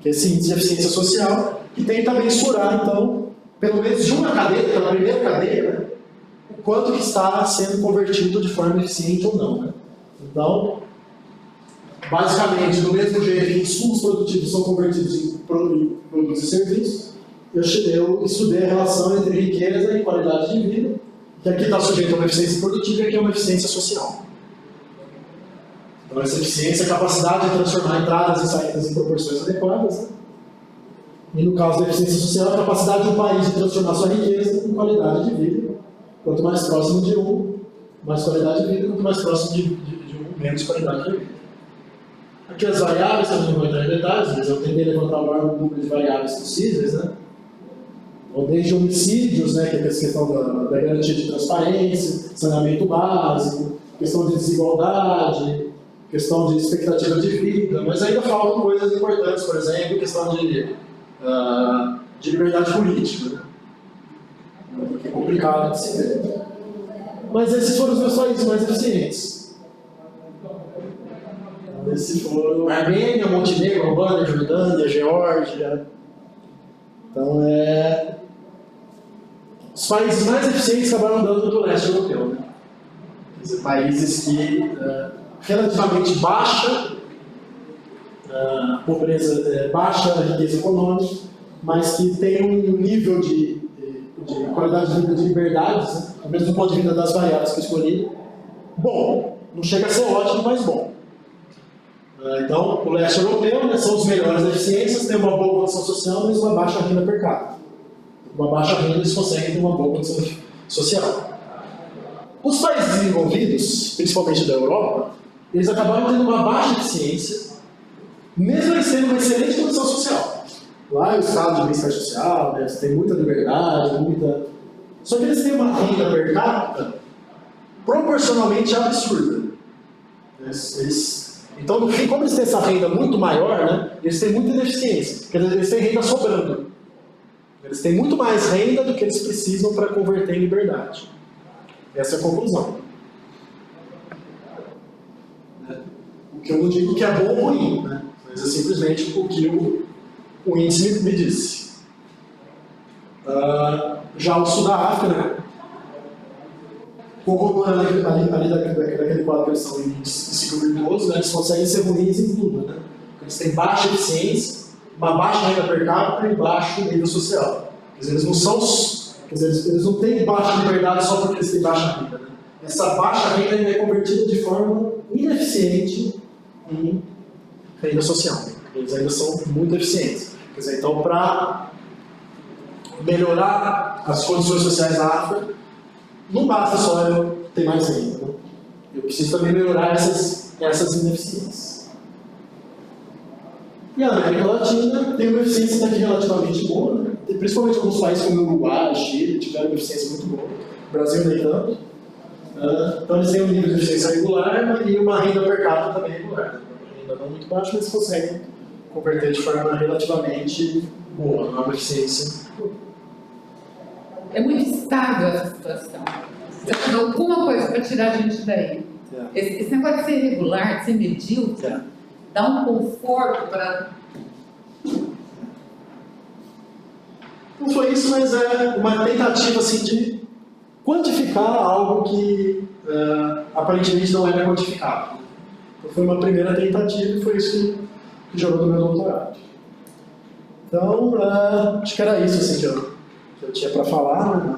Que é esse índice de eficiência social, que tenta mensurar, então, pelo menos de uma cadeia, pela primeira cadeia, né? O quanto que está sendo convertido de forma eficiente ou não, né? Então, basicamente, do mesmo jeito que insumos produtivos são convertidos em produtos e serviços, eu estudei a relação entre riqueza e qualidade de vida, que aqui está sujeito a uma eficiência produtiva e aqui é uma eficiência social. Então, essa eficiência é a capacidade de transformar entradas e saídas em proporções adequadas, né? E no caso da eficiência social, a capacidade de um país de transformar sua riqueza em qualidade de vida. Quanto mais próximo de um, mais qualidade de vida, quanto mais próximo de um, menos qualidade de vida. Aqui as variáveis, eu não vou entrar em detalhes, mas eu tentei levantar o maior número de variáveis possíveis, né? Ou desde homicídios, né, que é essa questão da garantia de transparência, saneamento básico, questão de desigualdade, questão de expectativa de vida, mas ainda faltam coisas importantes, por exemplo, questão de liberdade política, né? É complicado de se ver. Mas esses foram os meus países mais eficientes. Esses foram Armênia, Montenegro, Albânia, Jordânia, Geórgia. Então, os países mais eficientes acabaram dando do leste europeu, né? Quer dizer, países que relativamente baixa pobreza, baixa riqueza econômica, mas que tem um nível de qualidade de vida, de liberdades, né? Do mesmo ponto de vista das variáveis que eu escolhi, bom, não chega a ser ótimo, mas bom. Então, o leste europeu, né, são os melhores eficiências, tem uma boa condição social, mas uma baixa renda per capita. Com uma baixa renda, eles conseguem ter uma boa condição social. Os países desenvolvidos, principalmente da Europa, eles acabaram tendo uma baixa eficiência, mesmo eles tendo uma excelente condição social. Lá é o estado de bem-estar social, né, tem muita liberdade, Só que eles têm uma renda per capita proporcionalmente absurda. Então, no fim, como eles têm essa renda muito maior, né, eles têm muita ineficiência, porque eles têm renda sobrando. Eles têm muito mais renda do que eles precisam para converter em liberdade. Essa é a conclusão. O que eu não digo que é bom ou ruim, né, mas é simplesmente o que o índice me disse. Já o sul da África, né, corroborando ali daquele quadro que eles são em ciclo virtuoso, né, eles conseguem ser ruins em tudo, né? Eles têm baixa eficiência, uma baixa renda per capita e baixo nível social. Quer dizer, eles não têm baixa liberdade só porque eles têm baixa renda, né? Essa baixa renda é convertida de forma ineficiente em renda social. Eles ainda são muito eficientes. Quer dizer, então, para melhorar as condições sociais da África, não basta só eu ter mais renda, né? Eu preciso também melhorar essas ineficiências. E a América Latina tem uma eficiência daqui relativamente boa, né? Principalmente alguns países como o Uruguai, Chile, tiveram uma eficiência muito boa. O Brasil nem tanto. Então eles têm um nível de eficiência regular e uma renda per capita também regular. Né? Ainda não muito baixa, mas conseguem converter de forma relativamente boa, uma eficiência. É muito estável essa situação. Você tem alguma coisa para tirar a gente daí. Esse negócio de ser irregular, de ser medíocre, dá um conforto para... Não foi isso, mas é uma tentativa assim, de quantificar algo que aparentemente não era quantificável. Então, foi uma primeira tentativa e foi isso que gerou no meu doutorado. Então, acho que era isso assim, que eu tinha para falar, né?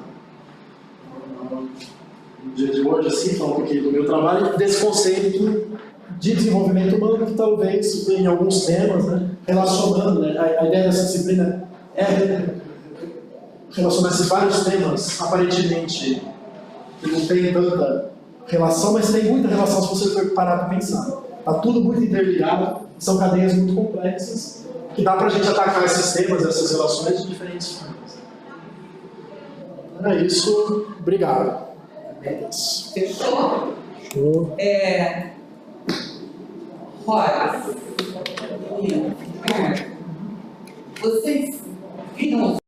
No dia de hoje, assim, falar um pouquinho do meu trabalho, desse conceito de desenvolvimento humano, que talvez em alguns temas, né, relacionando, né, a ideia dessa disciplina é relacionar esses vários temas, aparentemente, que não tem tanta relação, mas tem muita relação se você for parar para pensar. Está tudo muito interligado, são cadeias muito complexas, que dá para a gente atacar esses temas, essas relações de diferentes formas. É isso, obrigado. Fechou? Show. Rodas. Vocês viram